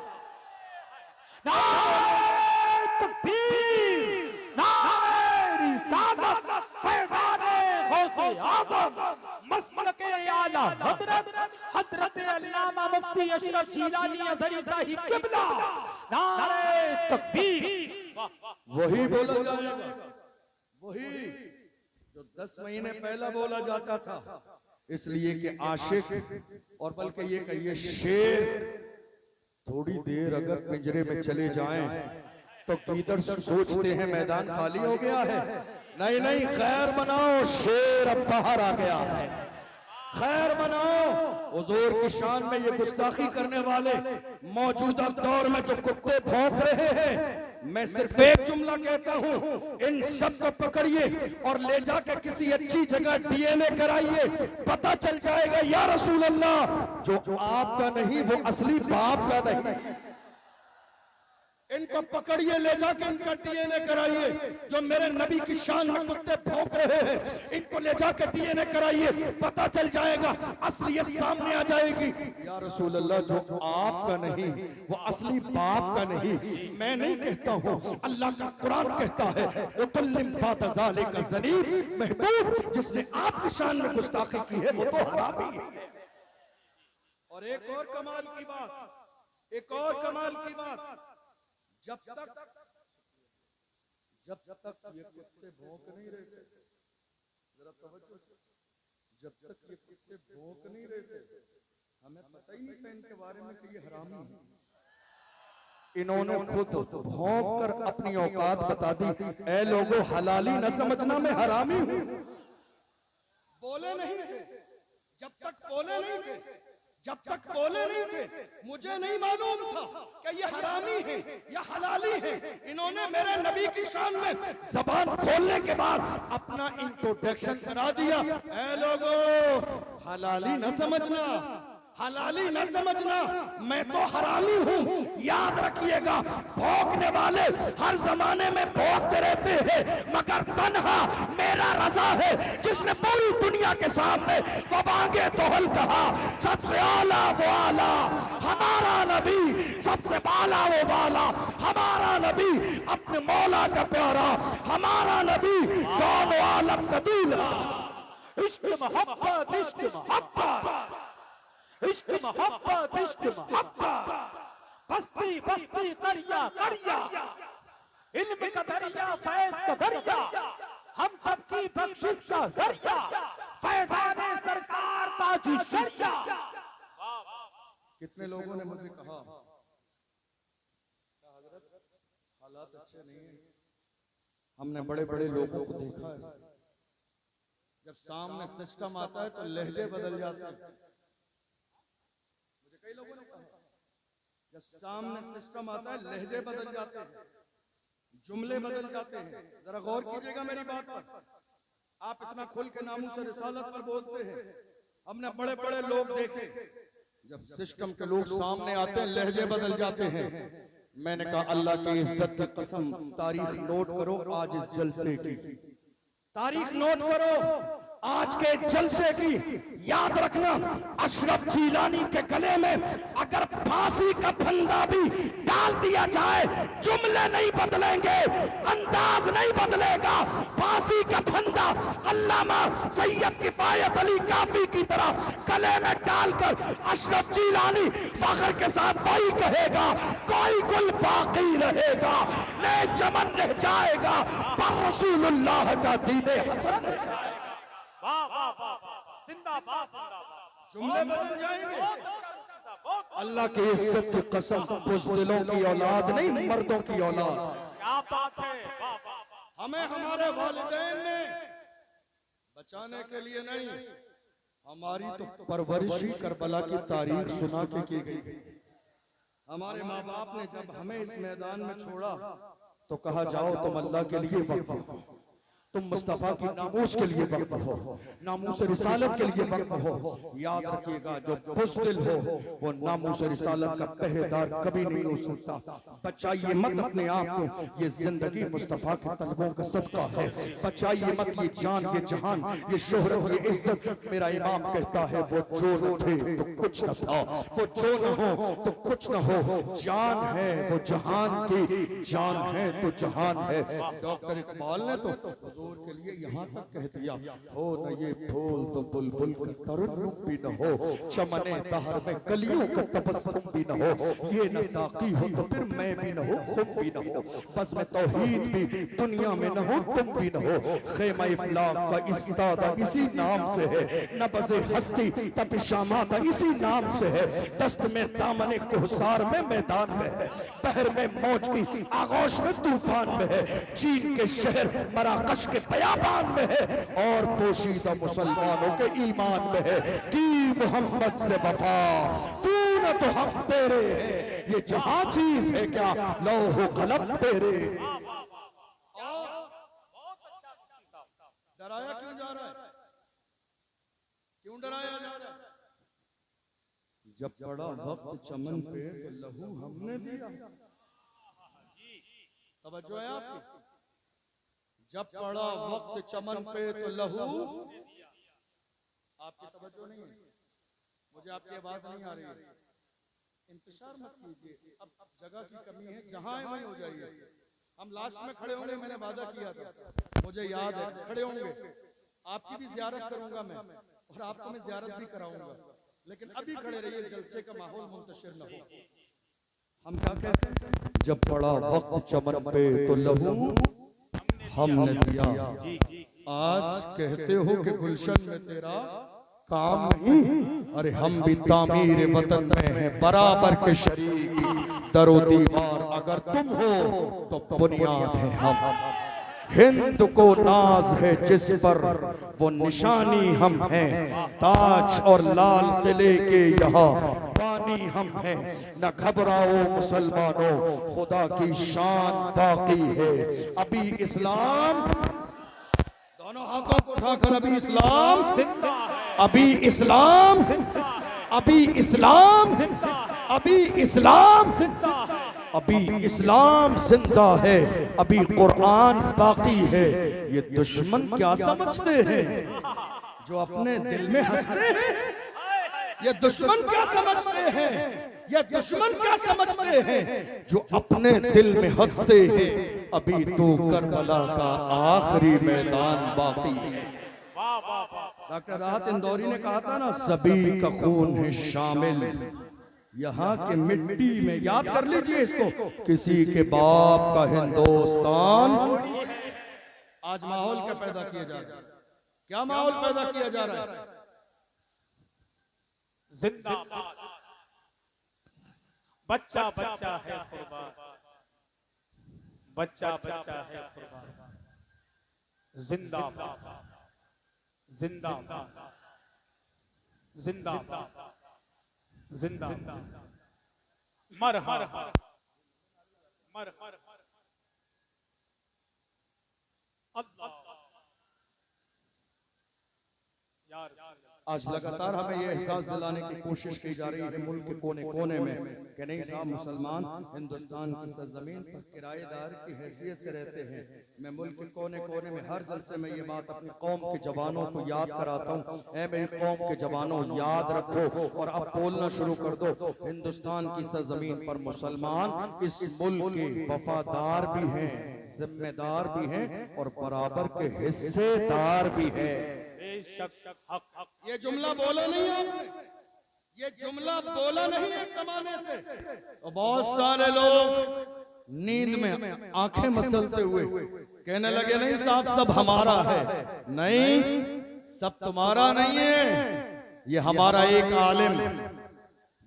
नारे तकबीर, नारे रिसालत, पैगाने गौसे आदम, मसलक हजरत हजरत अल्लामा मुफ्ती अशरफ जीलानी अज़हरी साहिब किबला, नारे तकबीर। वही बोला जाएगा, वही जो 10 महीने पहला बोला जाता था। इसलिए कि आशिक और बल्कि ये कहिए शेर थोड़ी देर अगर पिंजरे में चले जाएं तो किधर सोचते हैं मैदान खाली हो गया है। नहीं नहीं, खैर बनाओ, शेर अब बाहर आ गया है। खैर बनाओ। हुजूर की शान में ये गुस्ताखी करने वाले मौजूदा दौर में जो कुत्ते भौंक रहे हैं, मैं सिर्फ एक जुमला कहता हूं, इन सब को पकड़िए और ले जाकर किसी अच्छी जगह डीएनए कराइए, पता चल जाएगा या रसूल अल्लाह, जो आपका नहीं वो असली बाप का नहीं। इनको पकड़िए, ले जाके इनका डीएनए कराइए। जो मेरे नबी की शान में कुत्ते भौंक रहे हैं, इनको ले जाके डीएनए कराइए, पता चल जाएगा, असलियत सामने आ जाएगी। या रसूल अल्लाह, जो आपका नहीं वो असली बाप का नहीं। मैं नहीं कहता हूँ, अल्लाह का कुरान कहता है, उतल्लिम बात ज़ालिका ज़नीब, महबूब जिसने आपकी शान में गुस्ताखी की है वो तो हरामी है। और एक और कमाल की बात, एक और कमाल की बात, जब तक ये कुत्ते भौंक नहीं रहे थे, जरा तवज्जो से, जब तक ये कुत्ते भौंक नहीं रहे थे, हमें पता ही नहीं था इनके बारे में कि ये हरामी है। इन्होंने खुद भौंक कर अपनी औकात बता दी। ऐ लोगों, हलाली न समझना, मैं हरामी हूं। बोले नहीं थे, जब तक बोले नहीं थे, जब तक बोले नहीं थे, मुझे नहीं मालूम था कि ये हरामी है या हलाली है। इन्होंने मेरे नबी की शान में जबान खोलने के बाद अपना इंट्रोडक्शन करा दिया। ऐ लोगों, हलाली न समझना, हलाली न समझना, मैं तो हरामी हूं। याद रखिएगा, भौंकने वाले हर जमाने में भौंकते रहते हैं, मगर तन्हा मेरा रज़ा है जिसने पूरी दुनिया के सामने वो बांगे तोहल कहा। सबसे आला वो आला हमारा नबी, सबसे बाला वो बाला हमारा नबी, अपने मौला का प्यारा हमारा नबी, दोनों आलम का दूल्हा। इश्क मोहब्बत, इश्क मोहब्बत, इश्क मोहब्बत, इश्क मोहब्बत, बस्ती बस्ती करिया करिया, इल्म का दरिया, फैज़ का दरिया, हम सबकी बख्शिश का जरिया, फैज़ाने सरकार ताजु शरिया। कितने लोगों ने मुझे कहा, हजरत हालात अच्छे नहीं हैं। हमने बड़े बड़े लोगों को देखा है, जब सामने सिस्टम आता है तो लहजे बदल जाते हैं। कई लोगों ने कहा, जब सामने सिस्टम आता है लहजे बदल जाते हैं, जुमले बदल जाते हैं। जरा गौर कीजिएगा मेरी बात पर। आप इतना खुल के नामूस रिसालत पर बोलते हैं, हमने बड़े बड़े लोग देखे, जब सिस्टम के लोग सामने आते हैं लहजे बदल जाते हैं। मैंने कहा, अल्लाह की इज्जत की कसम, तारीख नोट करो आज इस जलसे की, तारीख नोट करो आज के जलसे की। याद रखना, अशरफ जीलानी के गले में अगर फांसी का फंदा भी डाल दिया जाए, जुमले नहीं बदलेंगे, अंदाज नहीं बदलेगा। फांसी का फंदा अल्लामा सैयद किफायत अली काफी की तरह गले में डालकर अशरफ जीलानी फख्र के साथ वही कहेगा, कोई गुल बाकी रहेगा, नए चमन रह जाएगा, पर रसूलुल्लाह का दीने हसन रह जाएगा। वाह वाह वाह वाह, जिंदाबाद जिंदाबाद, जुमले बदल जाएंगे। बहुत अल्लाह की इज्जत की कसम, बुज़दिलों की औलाद नहीं, मर्दों की औलाद। क्या बात है, वाह वाह वाह। हमें हमारे वालिदैन ने बचाने के लिए नहीं, हमारी तो परवरिश ही करबला की तारीख सुना के की गई। हमारे माँ बाप ने जब हमें इस मैदान में छोड़ा तो कहा, जाओ तुम अल्लाह के लिए वक्फ हो, तुम मुस्तफा की नामूस के लिए वक्फ हो, नामूस रिसालत के लिए वक्फ हो। याद रखिएगा, जो बुज़दिल हो वो नामूस रिसालत का पहरेदार कभी नहीं हो सकता। बचाइए मत अपने आप को, ये जिंदगी मुस्तफा के तलबों का सदका है। बचाइए मत ये जान, ये जहान, ये शोहरत, ये इज्जत। मेरा इमाम कहता है, वो जो न थे तो कुछ न था, वो जो न हो तो कुछ न हो। जान है वो जहान की, जान है तो जहान है। डॉक्टर इकबाल ने तो हुजूर के लिए यहाँ तक कह दिया, हो न ये फूल तो बुलबुल का तरन्नुम भी न हो, चमने दहर में कलियों का तबस्सुम भी न हो, ये न साकी हो तो फिर मैं भी न हो, खुम भी न हो, बस में तौहीद भी दुनिया में न हो, तुम भी न हो, खेमा इफलाक का इस्तादा इसी नाम से है, नबज़े हस्ती तपिशामादा इसी नाम से है, दस्त में दामने कोहसार में मैदान में है, बहर में मौज की आगोश में तूफान में है, चीन के शहर मराकश के बयाबान में है, और पोशीदा मुसलमानों के ईमान में है कि मोहम्मद से वफा तू न तो हम तेरे हैं, ये जहां चीज है क्या लौह कलम तेरे। डराया क्यों जा रहा है, क्यों डराया जा रहा है? जब पड़ा वक्त चमन पे तो लहू हमने दिया। तवज्जो है आपकी? जब पड़ा वक्त चमन पे तो लहू, आपकी तवज्जो नहीं है, मुझे आपकी आवाज नहीं आ रही है, इंतजार मत कीजिए, अब जगह की कमी है, जहां है वहीं हो जाइए। हम लास्ट में खड़े होंगे, मैंने वादा किया था, मुझे याद है, खड़े होंगे, आपकी भी जियारत करूंगा मैं और आपको मैं जियारत भी कराऊंगा, लेकिन अभी खड़े रहिए, जलसे का माहौल मुंतशिर न हो। हम क्या कहते हैं, जब पड़ा वक्त चमन पे तो लहू हमने दिया। आज कहते हो कि गुलशन में तेरा काम नहीं, अरे हम भी तामीर वतन में हैं बराबर के शरीक, दरो दीवार अगर तुम हो तो बुनियाद है हम, हिंद को नाज है जिस पर वो निशानी हम हैं, ताज और लाल किले के यहाँ बानी हम हैं, न घबराओ मुसलमानों खुदा की शान बाकी है, अभी इस्लाम, दोनों हाथों को उठाकर अभी इस्लाम जिंदा है, अभी इस्लाम जिंदा है, अभी इस्लाम जिंदा है, अभी इस्लाम जिंदा है, अभी इस्लाम जिंदा है, अभी कुरान बाकी है। ये दुश्मन क्या समझते हैं जो अपने दिल में हंसते हैं, ये दुश्मन क्या समझते हैं, ये दुश्मन क्या समझते हैं जो अपने दिल में हंसते हैं, अभी तो करबला का आखिरी मैदान बाकी है। डॉक्टर राहत इंदौरी ने कहा था ना, सभी का खून है शामिल यहाँ के मिट्टी में, याद कर लीजिए इसको, किसी के बाप का हिंदुस्तान। आज माहौल क्या पैदा किया जा रहा है, क्या माहौल पैदा किया जा रहा है, जिंदाबाद, बच्चा बच्चा है कुर्बान, बच्चा बच्चा है कुर्बान, जिंदाबाद जिंदाबाद जिंदाबाद जिंदाबाद, मरहबा मरहबा, अल्लाह या रसूल। आज लगातार हमें यह एहसास दिलाने की कोशिश की जा रही है मुल्क के कोने कोने में कि नहीं साहब, मुसलमान हिंदुस्तान की सरजमीन पर किराएदार की हैसियत से रहते हैं। मैं मुल्क के कोने कोने में हर जलसे में ये बात अपनी कौम के जवानों को याद कराता हूँ, ऐ मेरी कौम के जवानों याद रखो और अब बोलना शुरू कर दो, हिंदुस्तान की सरजमीन पर मुसलमान इस मुल्क के वफादार भी हैं, जिम्मेदार भी हैं और बराबर के हिस्सेदार भी हैं। ये जुमला बोला नहीं आपने, ये जुमला बोला नहीं एक जमाने से, और बहुत सारे लोग नींद में आंखें मसलते हुए कहने लगे नहीं साहब सब हमारा है, नहीं सब तुम्हारा नहीं है, ये हमारा एक आलिम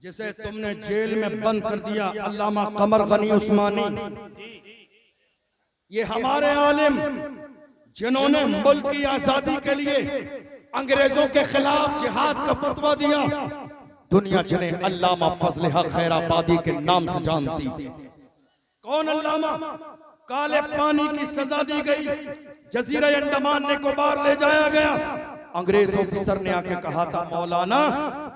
जिसे तुमने जेल में बंद कर दिया, अल्लामा कमर गनी उस्मानी, ये हमारे आलिम जिन्होंने मुल्क की आजादी के लिए अंग्रेजों के खिलाफ जिहाद का फतवा दिया, दुनिया जिन्हें अल्लामा फजल हक खैराबादी के नाम से जानती। कौन अल्लामा? काले पानी की सजा दी गई, जजीरा अंडमान निकोबार ले जाया गया, अंग्रेज ऑफिसर ने आके कहा था मौलाना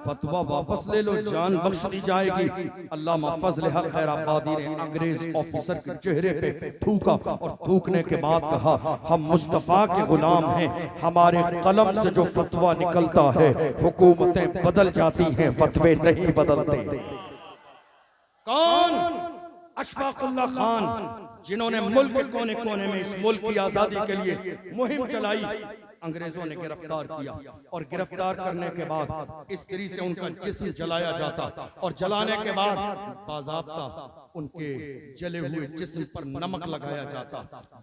फतवा वापस ले लो, जान बख्श दी जाएगी। अल्लामा फजल हक खैराबादी ने अंग्रेज ऑफिसर के चेहरे पे थूका और थूकने के बाद कहा हम मुस्तफा के गुलाम हैं, हमारे कलम से जो फतवा निकलता है हुकूमतें बदल जाती हैं, फतवे नहीं बदलते। कौन? अशफाकुल्लाह खान जिन्होंने मुल्क के कोने कोने में इस मुल्क की आजादी के लिए मुहिम चलाई, अंग्रेजों ने गिरफ्तार किया और गिरफ्तार करने के बाद स्त्री से उनका जिस्म जलाया जाता और जलाने के बाद बाज़ाब्ता उनके जले हुए जिस्म पर नमक लगाया जाता।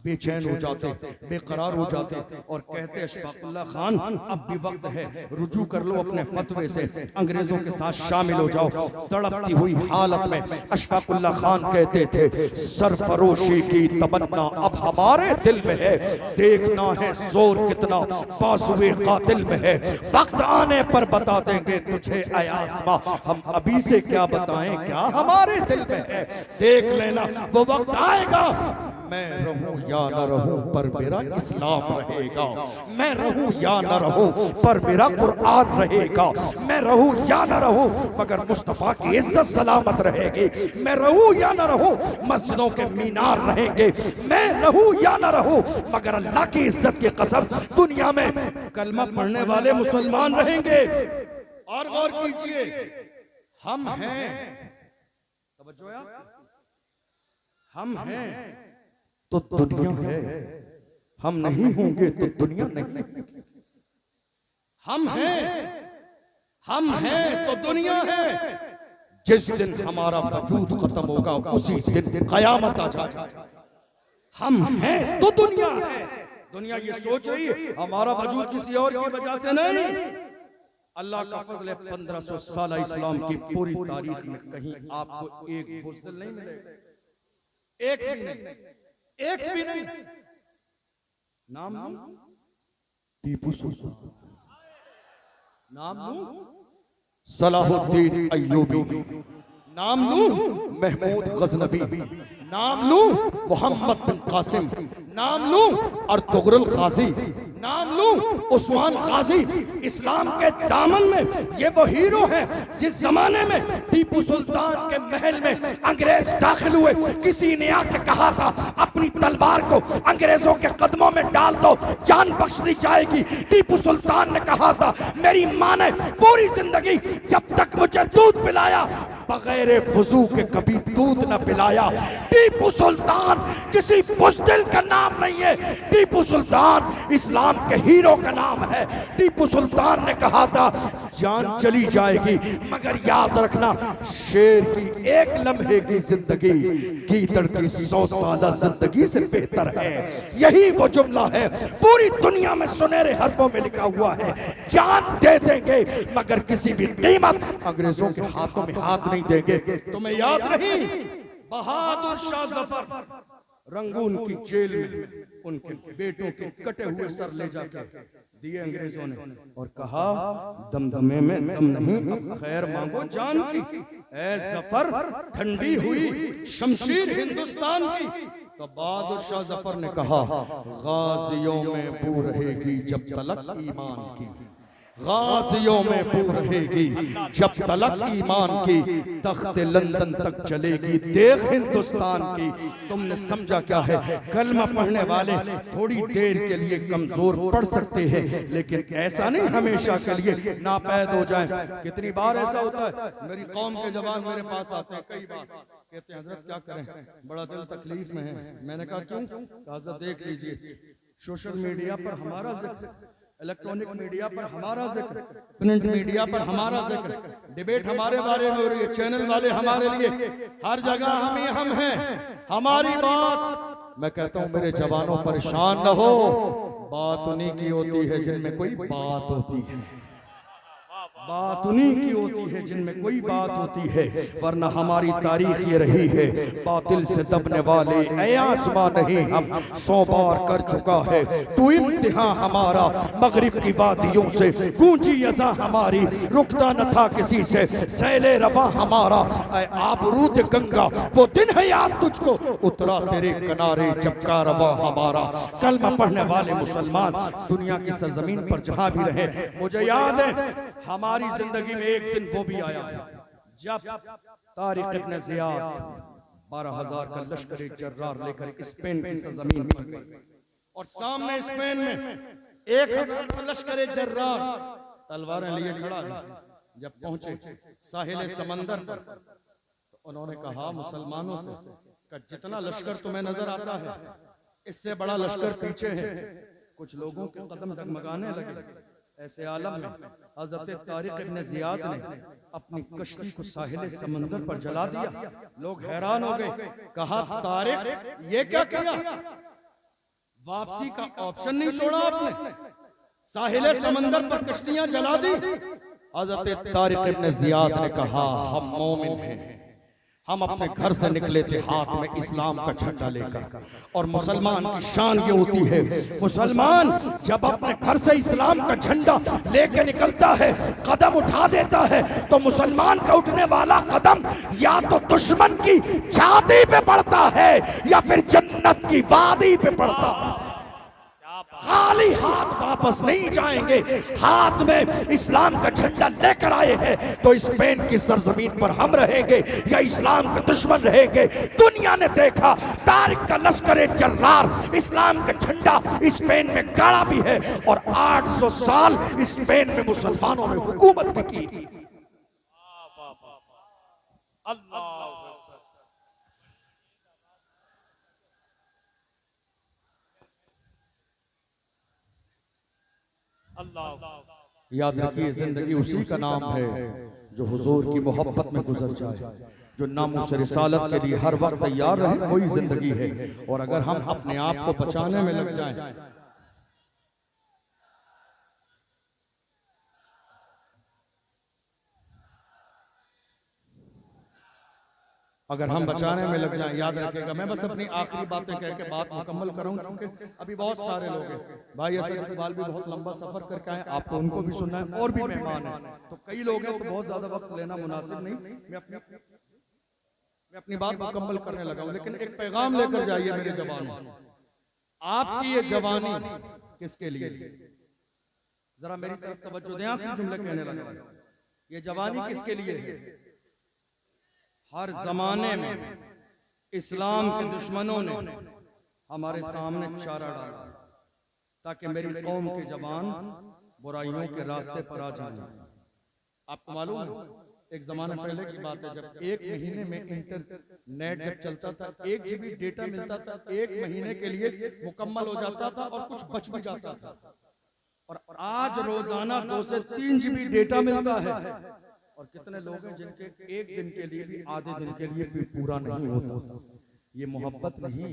बेचैन हो जाते, बेकरार हो जाते और कहते अशफाकुल्लाह खान अब भी वक्त है, रुजू कर लो अपने फतवे से, अंग्रेजों के साथ शामिल हो जाओ। तड़पती हुई हालत में अशफाकुल्लाह खान कहते थे, सरफरोशी की तमन्ना अब हमारे दिल में है, देखना है जोर कितना बाजुए कातिल में है, वक्त आने पर बता देंगे तुझे ऐ आसमां, हम अभी से क्या बताएं क्या हमारे दिल में है, देख लेना वो वक्त आएगा, मैं रहूं या न रहूं पर मेरा इस्लाम रहेगा, मैं रहूं या न रहूं पर मेरा कुरान रहेगा, मैं रहूं या न रहूं मगर मुस्तफा की इज्जत सलामत रहेगी, मैं रहूं या न रहूं मस्जिदों के मीनार रहेंगे, मैं रहूं या न रहूं मगर अल्लाह की इज्जत की कसम दुनिया में कलमा पढ़ने वाले मुसलमान रहेंगे। और गौर कीजिए, हम हैं, तवज्जो है, हम हैं तो दुनिया है, हम नहीं होंगे तो दुनिया नहीं, हम हैं तो दुनिया है। जिस दिन हमारा वजूद खत्म होगा उसी दिन कयामत आ जाएगी। हम हैं तो दुनिया है। दुनिया ये सोच रही है हमारा वजूद किसी और की वजह से नहीं। अल्लाह का फजल है, 1500 साल इस्लाम की पूरी तारीख में कहीं आपको एक बुज़दिल नहीं मिलेगा, एक भी नहीं, एक भी नहीं। नाम टीपू सुल्तान, नाम सलाहुद्दीन अय्यूबी, नाम लूं महमूद गजनबी, नाम लूं मोहम्मद बिन कासिम, नाम लूं अर्तुगरुल गाजी, नाम लूं उस्मान गाजी। इस्लाम के दामन में ये वो हीरो हैं जिस जमाने में टीपू सुल्तान के महल में अंग्रेज दाखिल हुए, किसी ने आके कहा था अपनी तलवार को अंग्रेजों के कदमों में डाल दो, जान बख्श दी जाएगी। टीपू सुल्तान ने कहा था मेरी मां ने पूरी जिंदगी जब तक मुझे दूध पिलाया बगैर वजू के कभी दूध न पिलाया। टीपू सुल्तान किसी बुज़दिल का नाम नहीं है, टीपू सुल्तान इस्लाम के हीरो का नाम है। टीपू सुल्तान ने कहा था जान चली जाएगी मगर याद रखना शेर की एक लम्हे की जिंदगी गीदड़ की 100 साल जिंदगी से बेहतर है। यही वो जुमला है पूरी दुनिया में सुनहरे हरफों में लिखा हुआ है, जान दे देंगे मगर किसी भी कीमत अंग्रेजों के हाथों में हाथ नहीं देंगे। तुम्हें याद नहीं बहादुर शाह जफर रंगून की जेल में उनके बेटों के कटे हुए सर ले जाके दिए अंग्रेजों ने और कहा दमदमे में दम नहीं, अब खैर मांगो जान की। ऐ जफर ठंडी हुई शमशीर हिंदुस्तान की। तो बहादुर शाह जफर ने कहा गाजियों में बू रहेगी जब तलक ईमान की, गाजियों में बू रहेगी जब तलक ईमान की, तख्त लंदन तक चलेगी देख हिंदुस्तान की। तुमने समझा क्या है, कलमा पढ़ने वाले थोड़ी देर के लिए कमजोर पढ़ सकते हैं लेकिन ऐसा नहीं हमेशा के लिए नापैद हो जाए। कितनी बार ऐसा होता है, मेरी कौम के जवान मेरे पास आते हैं कई बार, कहते हैं हजरत क्या करें, बड़ा दिल तकलीफ में है। मैंने कहा क्यों? हजरत देख लीजिए सोशल मीडिया पर हमारा जिक्र, इलेक्ट्रॉनिक मीडिया पर हमारा जिक्र, प्रिंट मीडिया पर हमारा जिक्र, डिबेट हमारे बारे में हो रही है, चैनल वाले हमारे लिए, हर जगह हम हैं, हमारी बात। मैं कहता हूं मेरे जवानों परेशान न हो, बात उन्हीं की होती है जिनमें कोई बात होती है, बात उन्हीं की होती है जिनमें कोई बात होती है, वरना हमारी तारीख ये रही है बातिल से दबने वाले ऐ आसमां नहीं हम 100 बार कर चुका है तू इम्तिहान हमारा। मगरिब की वादियों से गूंजी अज़ा हमारी, रुकता न था किसी से सैले रवा हमारा। ऐ आबरूद गंगा वो दिन है याद तुझको, उतरा तेरे किनारे जब का रवा हमारा। कलमा पढ़ने वाले मुसलमान दुनिया की सरजमीन पर जहां भी रहे, मुझे याद है हमारी जिंदगी में एक दिन वो भी आया जब तारिक इब्न ज़ियाद 12,000 का लश्कर जर्रार लेकर स्पेन की सरजमीन पर गए और सामने स्पेन में 1,000 का लश्कर जर्रार तलवारें लिए खड़ा है। जब पहुंचे साहिल समंदर पर तो उन्होंने कहा मुसलमानों से का जितना लश्कर तुम्हें नजर आता है इससे बड़ा लश्कर पीछे है। कुछ लोगों के कदम डगमगाने लगे। ऐसे आलम में हजरत तारिक इब्न जियाद ने अपनी कश्ती को साहिल समंदर पर जला दिया। लोग हैरान हो गए, कहा तारिक ये क्या किया? वापसी का ऑप्शन नहीं छोड़ा आपने, साहिल समंदर पर कश्तियां जला दी। हजरत तारिक इब्न जियाद ने कहा हम मोमिन हैं, हम अपने घर से निकले थे हाथ में इस्लाम का झंडा लेकर, और मुसलमान की शान ये होती है, मुसलमान जब अपने घर से इस्लाम का झंडा लेके निकलता है, कदम उठा देता है, तो मुसलमान का उठने वाला कदम या तो दुश्मन की छाती पे पड़ता है या फिर जन्नत की वादी पे पड़ता है। खाली हाथ वापस नहीं जाएंगे। हाथ में इस्लाम का झंडा लेकर आए हैं तो स्पेन की सरजमीन पर हम रहेंगे या इस्लाम के दुश्मन रहेंगे। दुनिया ने देखा तारिक का लश्कर जर्रार इस्लाम का झंडा स्पेन में गाड़ा भी है, और 800 साल स्पेन में मुसलमानों ने हुकूमत भी की। अल्लाह याद रखिए, जिंदगी उसी का नाम है जो हुजूर की मोहब्बत में गुजर जाए, जो नामुस रिसालत के लिए हर वक्त तैयार रहे, वही जिंदगी है। और अगर हम अपने आप को बचाने में लग जाएं, अगर हम बचाने में लग जाएं, याद रखिएगा, मैं बस अपनी आखिरी बातें कह के बात मुकम्मल करूं, क्योंकि अभी बहुत सारे लोग हैं। भाई असद इकबाल भी बहुत लंबा सफर करके आए, आपको उनको भी सुनना है, और भी मेहमान हैं, तो कई लोग हैं, तो बहुत ज्यादा वक्त लेना मुनासिब नहीं। मैं अपनी बात मुकम्मल करने लगा हूं, लेकिन एक पैगाम लेकर जाइए मेरे जवानों। आपकी ये जवानी किसके लिए? जरा मेरी तरफ तवज्जो दें, आखिरी जुमले कहने लगा। ये जवानी किसके लिए है? हर जमाने में इस्लाम के दुश्मनों ने हमारे सामने चारा डाला ताकि मेरी कौम के जवान बुराइयों के रास्ते पर आ जाए। आपको मालूम है, एक जमाने पहले की बात है, जब एक महीने में इंटरनेट जब चलता था, 1 GB डेटा मिलता था, 1 महीने के लिए मुकम्मल हो जाता था और कुछ बच भी जाता था। और आज रोजाना 2 से 3 GB डेटा मिलता है। और कितने लोग हैं जिनके एक दिन के लिए भी, आधे दिन के लिए भी पूरा नहीं होता। ये मोहब्बत नहीं,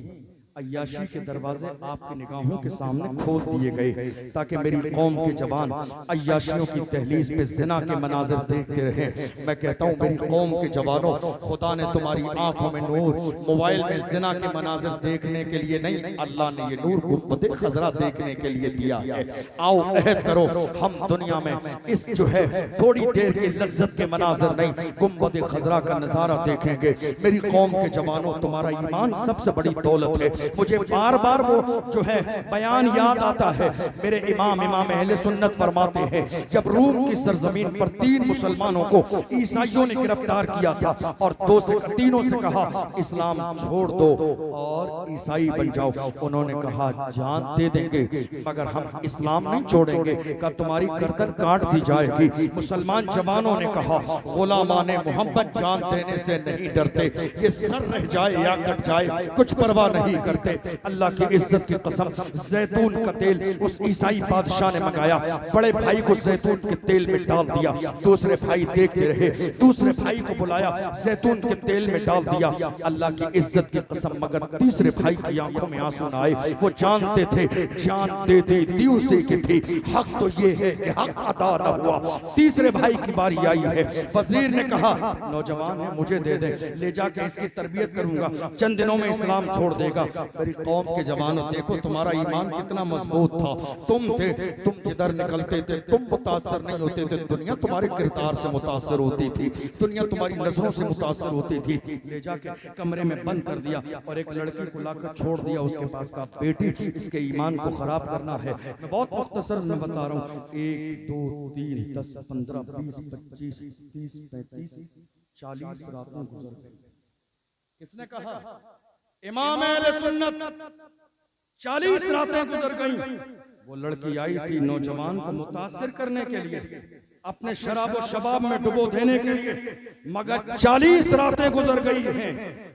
अय्याशी के दरवाजे आपकी निगाहों के सामने खोल दिए गए ताकि मेरी कौम के जवान अय्याशियों की तहलीज पे जिना के मनाजिर देखते रहे। मैं कहता हूँ मेरी कौम के जवानों, खुदा ने तुम्हारी आंखों में नूर मोबाइल में जिना के मनाजिर देखने के लिए नहीं, अल्लाह ने ये नूर गुंबद खजरा देखने के लिए दिया है। आओ अहद करो, हम दुनिया में इस जो है थोड़ी देर की लज्जत के मनाजिर नहीं, गुंबद खजरा का नजारा देखेंगे। मेरी कौम के जवानों, तुम्हारा ईमान सबसे बड़ी दौलत है। मुझे बार बार वो जो है बयान याद आता है, मेरे इमाम अहले सुन्नत फरमाते हैं, जब रूम की सरजमीन पर 3 मुसलमानों को ईसाइयों ने गिरफ्तार किया था और 3 से कहा इस्लाम छोड़ दो और ईसाई बन जाओ। उन्होंने कहा जान दे देंगे मगर हम इस्लाम नहीं छोड़ेंगे, का तुम्हारी गर्दन काट दी जाएगी। मुसलमान जवानों ने कहा गुलामाने मोहम्मद जान देने से नहीं डरते, ये सर रह जाए या कट जाए कुछ परवाह नहीं करते। अल्लाह की इज्जत की कसम, जैतून का तेल उस ईसाई बादशाह ने मंगाया, बड़े भाई को जैतून के तेल में डाल दिया, दूसरे भाई देखते रहे, दूसरे भाई को बुलाया, जैतून के तेल में डाल दिया। अल्लाह की इज्जत की कसम, मगर तीसरे भाई की आंखों में आंसू न आए। वो जानते थे जान दे दे दी उसे की थी, हक तो ये है कि हक अदा न हुआ। तीसरे भाई की बारी आई है, वजीर ने कहा नौजवान है मुझे दे दे, ले जाके इसकी तरबियत करूंगा, चंद दिनों में इस्लाम छोड़ देगा। मेरी कौम के जवानों, देखो तुम्हारा ईमान कितना मजबूत था। तुम जिधर निकलते थे तुम मुतासर नहीं होते थे, दुनिया तुम्हारे किरदार से मुतासर होती थी, दुनिया तुम्हारी नजरों से मुतासर होती थी। ले जाके कमरे में बंद कर दिया और एक लड़की को लाकर छोड़ दिया उसके पास का, बेटी इसके ईमान को खराब करना है। मैं बहुत मुख्तसर में बता रहा हूँ, 1 2 3 10 15 20 25 30 35 40 रातें गुजर गई। किसने कहा? इमाम अहले सुन्नत। 40 रातें गुजर गईं। वो लड़की आई थी नौजवान को मुतासिर करने के लिए, अपने शराब और शबाब में डुबो देने के लिए, मगर 40 रातें गुजर गई हैं,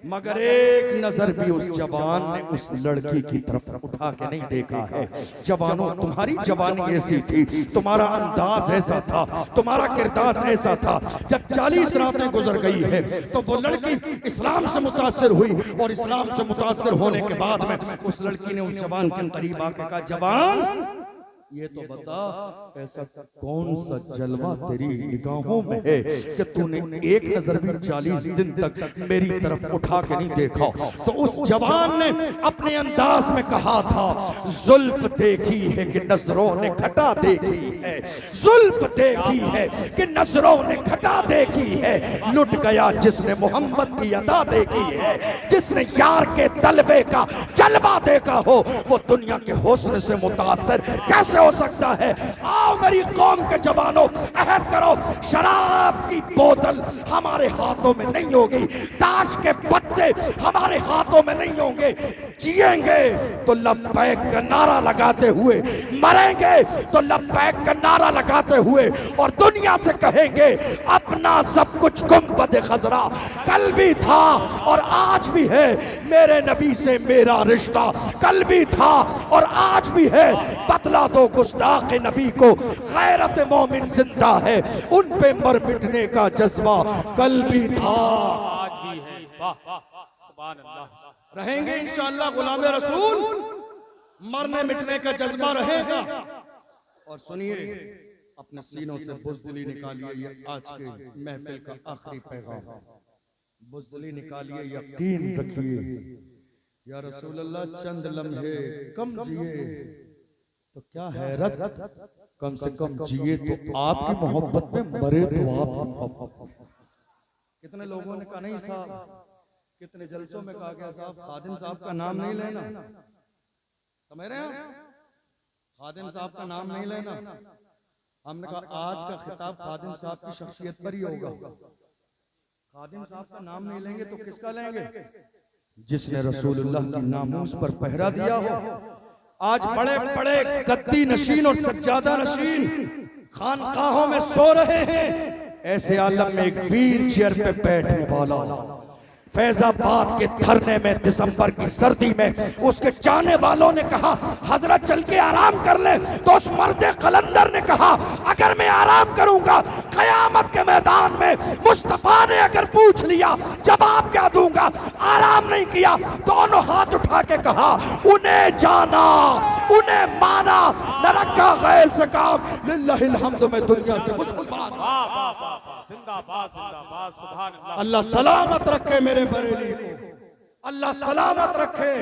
मगर एक नजर भी उस जवान ने उस लड़की की तरफ उठा के नहीं देखा है। जवानों, तुम्हारी जवानी ऐसी थी, तुम्हारा अंदाज ऐसा था, तुम्हारा किरदार ऐसा था। जब 40 रातें गुजर गई है तो वो लड़की इस्लाम से मुतासिर हुई, और इस्लाम से मुतासिर होने के बाद में उस लड़की ने उस जवान के करीब आके कहा, जवान ये तो बता, ऐसा कौन सा जलवा तेरी निगाहों में है कि तूने एक नजर भी 40 दिन तक मेरी तरफ उठा के नहीं देखा। तो उस जवान ने अपने अंदाज में कहा था, जुल्फ देखी है कि नजरों ने घटा देखी है, जुल्फ देखी है कि नजरों ने घटा देखी है। लुट गया जिसने मोहम्मद की अदा देखी है, जिसने यार के तलबे का जलवा देखा हो, वो दुनिया के हुस्न से मुतासिर कैसे हो सकता है। आओ मेरी कौम के जवानों, अहद करो, शराब की बोतल हमारे हाथों में नहीं होगी, ताश के पत्ते हमारे हाथों में नहीं होंगे। जिएंगे तो लब्बैक का नारा लगाते हुए, मरेंगे तो लब्बैक का नारा लगाते हुए, और दुनिया से कहेंगे अपना सब कुछ गुंबद खजरा कल भी था और आज भी है, मेरे नबी से मेरा रिश्ता कल भी था और आज भी है। बतला दो गुस्ताख नबी को, गैरत मोमिन जिंदा है, उन पे मर मिटने का जज्बा कल भी था आज भी है। वाह सुभान अल्लाह। रहेंगे इंशाअल्लाह गुलाम रसूल, मरने मिटने का जज्बा रहेगा। और सुनिए, अपने सीनों से बुज़दिली निकालिए, ये आज के महफिल का आखिरी पैगाम। बुज़दिली निकालिए, यकीन रखिए, या रसूल अल्लाह चंद लम्हे कम जिए तो क्या हैरत, कम से कम जिए तो आपकी मोहब्बत में, मरे तो आपकी मोहब्बत। कितने लोगों ने कहा नहीं साहब, कितने जलसों में कहा गया साहब खादिम साहब का नाम नहीं लेना, समझ रहे हैं, खादिम साहब का नाम नहीं लेना। हमने कहा आज का खिताब खादिम साहब की शख्सियत पर ही होगा। खादिम साहब का नाम नहीं लेंगे तो किसका लेंगे? जिसने रसूलुल्लाह की नामूस पर पहरा दिया हो। आज बड़े बड़े गद्दी नशीन और सज्जादा नशीन खानकाहों में सो रहे हैं, ऐसे आलम में एक व्हील चेयर पे बैठने वाला फैजाबाद के धरने में दिसंबर की सर्दी में उसके चाहने वालों ने कहा हजरत चल के आराम कर ले, तो उस मर्दे कलंदर ने कहा अगर मैं आराम करूंगा कयामत के मैदान में मुस्तफा ने अगर पूछ लिया जवाब क्या दूंगा। आराम नहीं किया, दोनों हाथ उठा के कहा उन्हें जाना, उन्हें माना, न रखा गैर से काम। लिल्लाहिल हम्द में दुनिया से मुसलमान, जिंदाबाद जिंदाबाद सुभान अल्लाह। अल्लाह सलामत रखे मेरे बरेली को, अल्लाह सलामत रखे।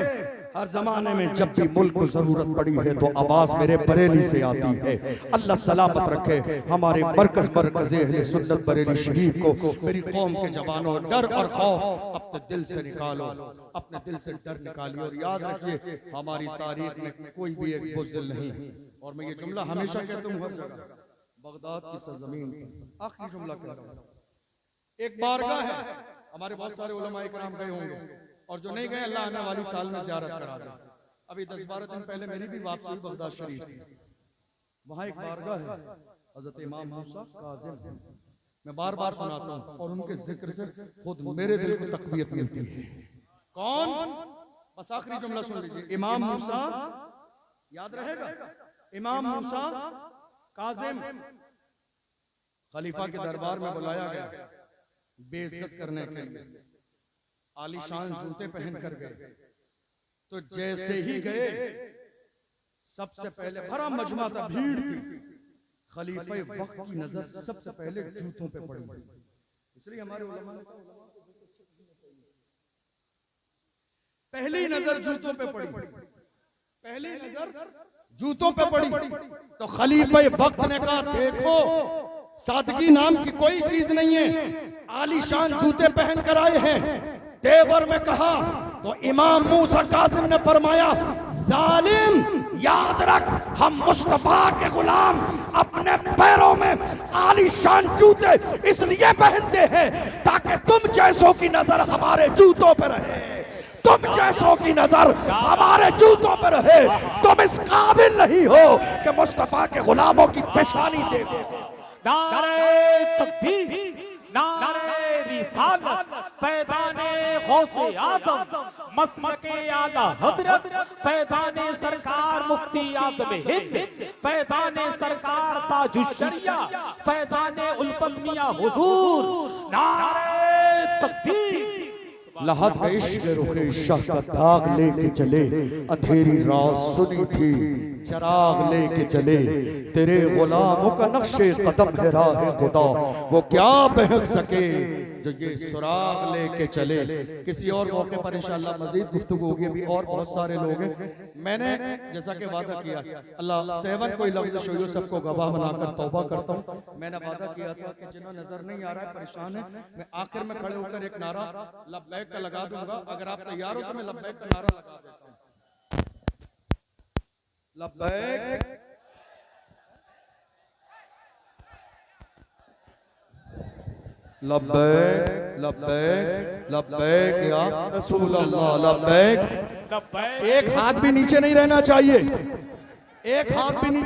हर जमाने में जब भी मुल्क को जरूरत पड़ी है तो आवाज मेरे बरेली से आती है। अल्लाह सलामत रखे हमारे मरकज अहले सुन्नत बरेली शरीफ को। मेरी कौम के जवानों, डर और खौफ अपने दिल से निकालो, अपने दिल से डर निकालिए, और याद रखिए हमारी तारीख में कोई भी एक बुज़दिल नहीं। और मैं ये जुमला हमेशा कहता हूँ हर जगह, बगदाद की सरजमीन पर आखिरी जुमला कह रहा हूँ, एक बारगाह है, हमारे बहुत सारे उलमा इकराम गए होंगे, और जो नहीं गए अल्लाह आने वाली साल में ज़ियारत करा दे। अभी 10-12 दिन पहले मेरी भी वापसी हुई बगदाद शरीफ से। वहाँ एक बारगाह है हजरत इमाम मूसा काज़िम, मैं बार बार सुनाता हूँ और उनके जिक्र से खुद मेरे दिल को तक़वियत मिलती है। कौन? बस आखिरी जुमला सुन लीजिए, इमाम मूसा, याद रहेगा, इमाम मूसा काज़िम खलीफा के दरबार में बुलाया गया बेइज्जत करने के लिए, आलीशान जूते पहन कर गए। तो जैसे ही गए सबसे पहले भरा मजमा था, भीड़ थी, खलीफा वक्त की नजर सबसे पहले जूतों पे पड़ी। इसलिए हमारे उलमा ने पहली नजर जूतों पे पड़ी, पहली नजर जूतों पे पड़ी। तो खलीफा वक्त ने कहा देखो सादगी नाम की कोई चीज नहीं है, आलीशान जूते पहन कर आए हैं। तेवर में कहा तो इमाम मूसा काज़िम ने फरमाया जालिम याद रख हम मुस्तफा के गुलाम अपने पैरों में आलीशान जूते इसलिए पहनते हैं ताकि तुम जैसों की नजर हमारे जूतों पर रहे, तुम जैसों की नजर हमारे जूतों पर रहे। तुम इस काबिल नहीं हो कि मुस्तफा के गुलामों की पेशानी देखो। नारे तकबीर, नारे रिसालत, फैज़ाने गौसे आज़म, मसलके आला हज़रत, फैज़ाने सरकार मुफ्ती आज़म हिंद, फैज़ाने सरकार ताजुश्शरिया, फैज़ाने उल्फत मियां हुजूर, नारे तकबीर। लहद में इश्क रुखे शाह का दाग लेके चले, अंधेरी रात सुनी थी चराग लेके चले, तेरे गुलामों का नक्शे कदम है राह खुदा, वो क्या बहक सके जो ये सुराग लेके चले। किसी और मौके पर इंशाअल्लाह मजीद गुफ्तगू होगी, अभी और बहुत सारे लोग हैं। मैंने जैसा कि वादा किया, अल्लाह 7 कोई लफ्ज़ शोयो सबको गवाह बनाकर तौबा करता हूँ। मैंने वादा किया था कि जिन्हें नजर नहीं आ रहा है, परेशान है, मैं आखिर में खड़े होकर एक नारा लब्बैक का लगा दूंगा। अगर आप तैयार हो तो मैं लब्बैक का नारा लगा देता हूँ। लब्बैक लब्बैक लब्बैक लब्बैक या रसूल अल्लाह लब्बैक। लब्बैक। एक हाथ भी नीचे नहीं रहना चाहिए, एक हाथ भी नीचे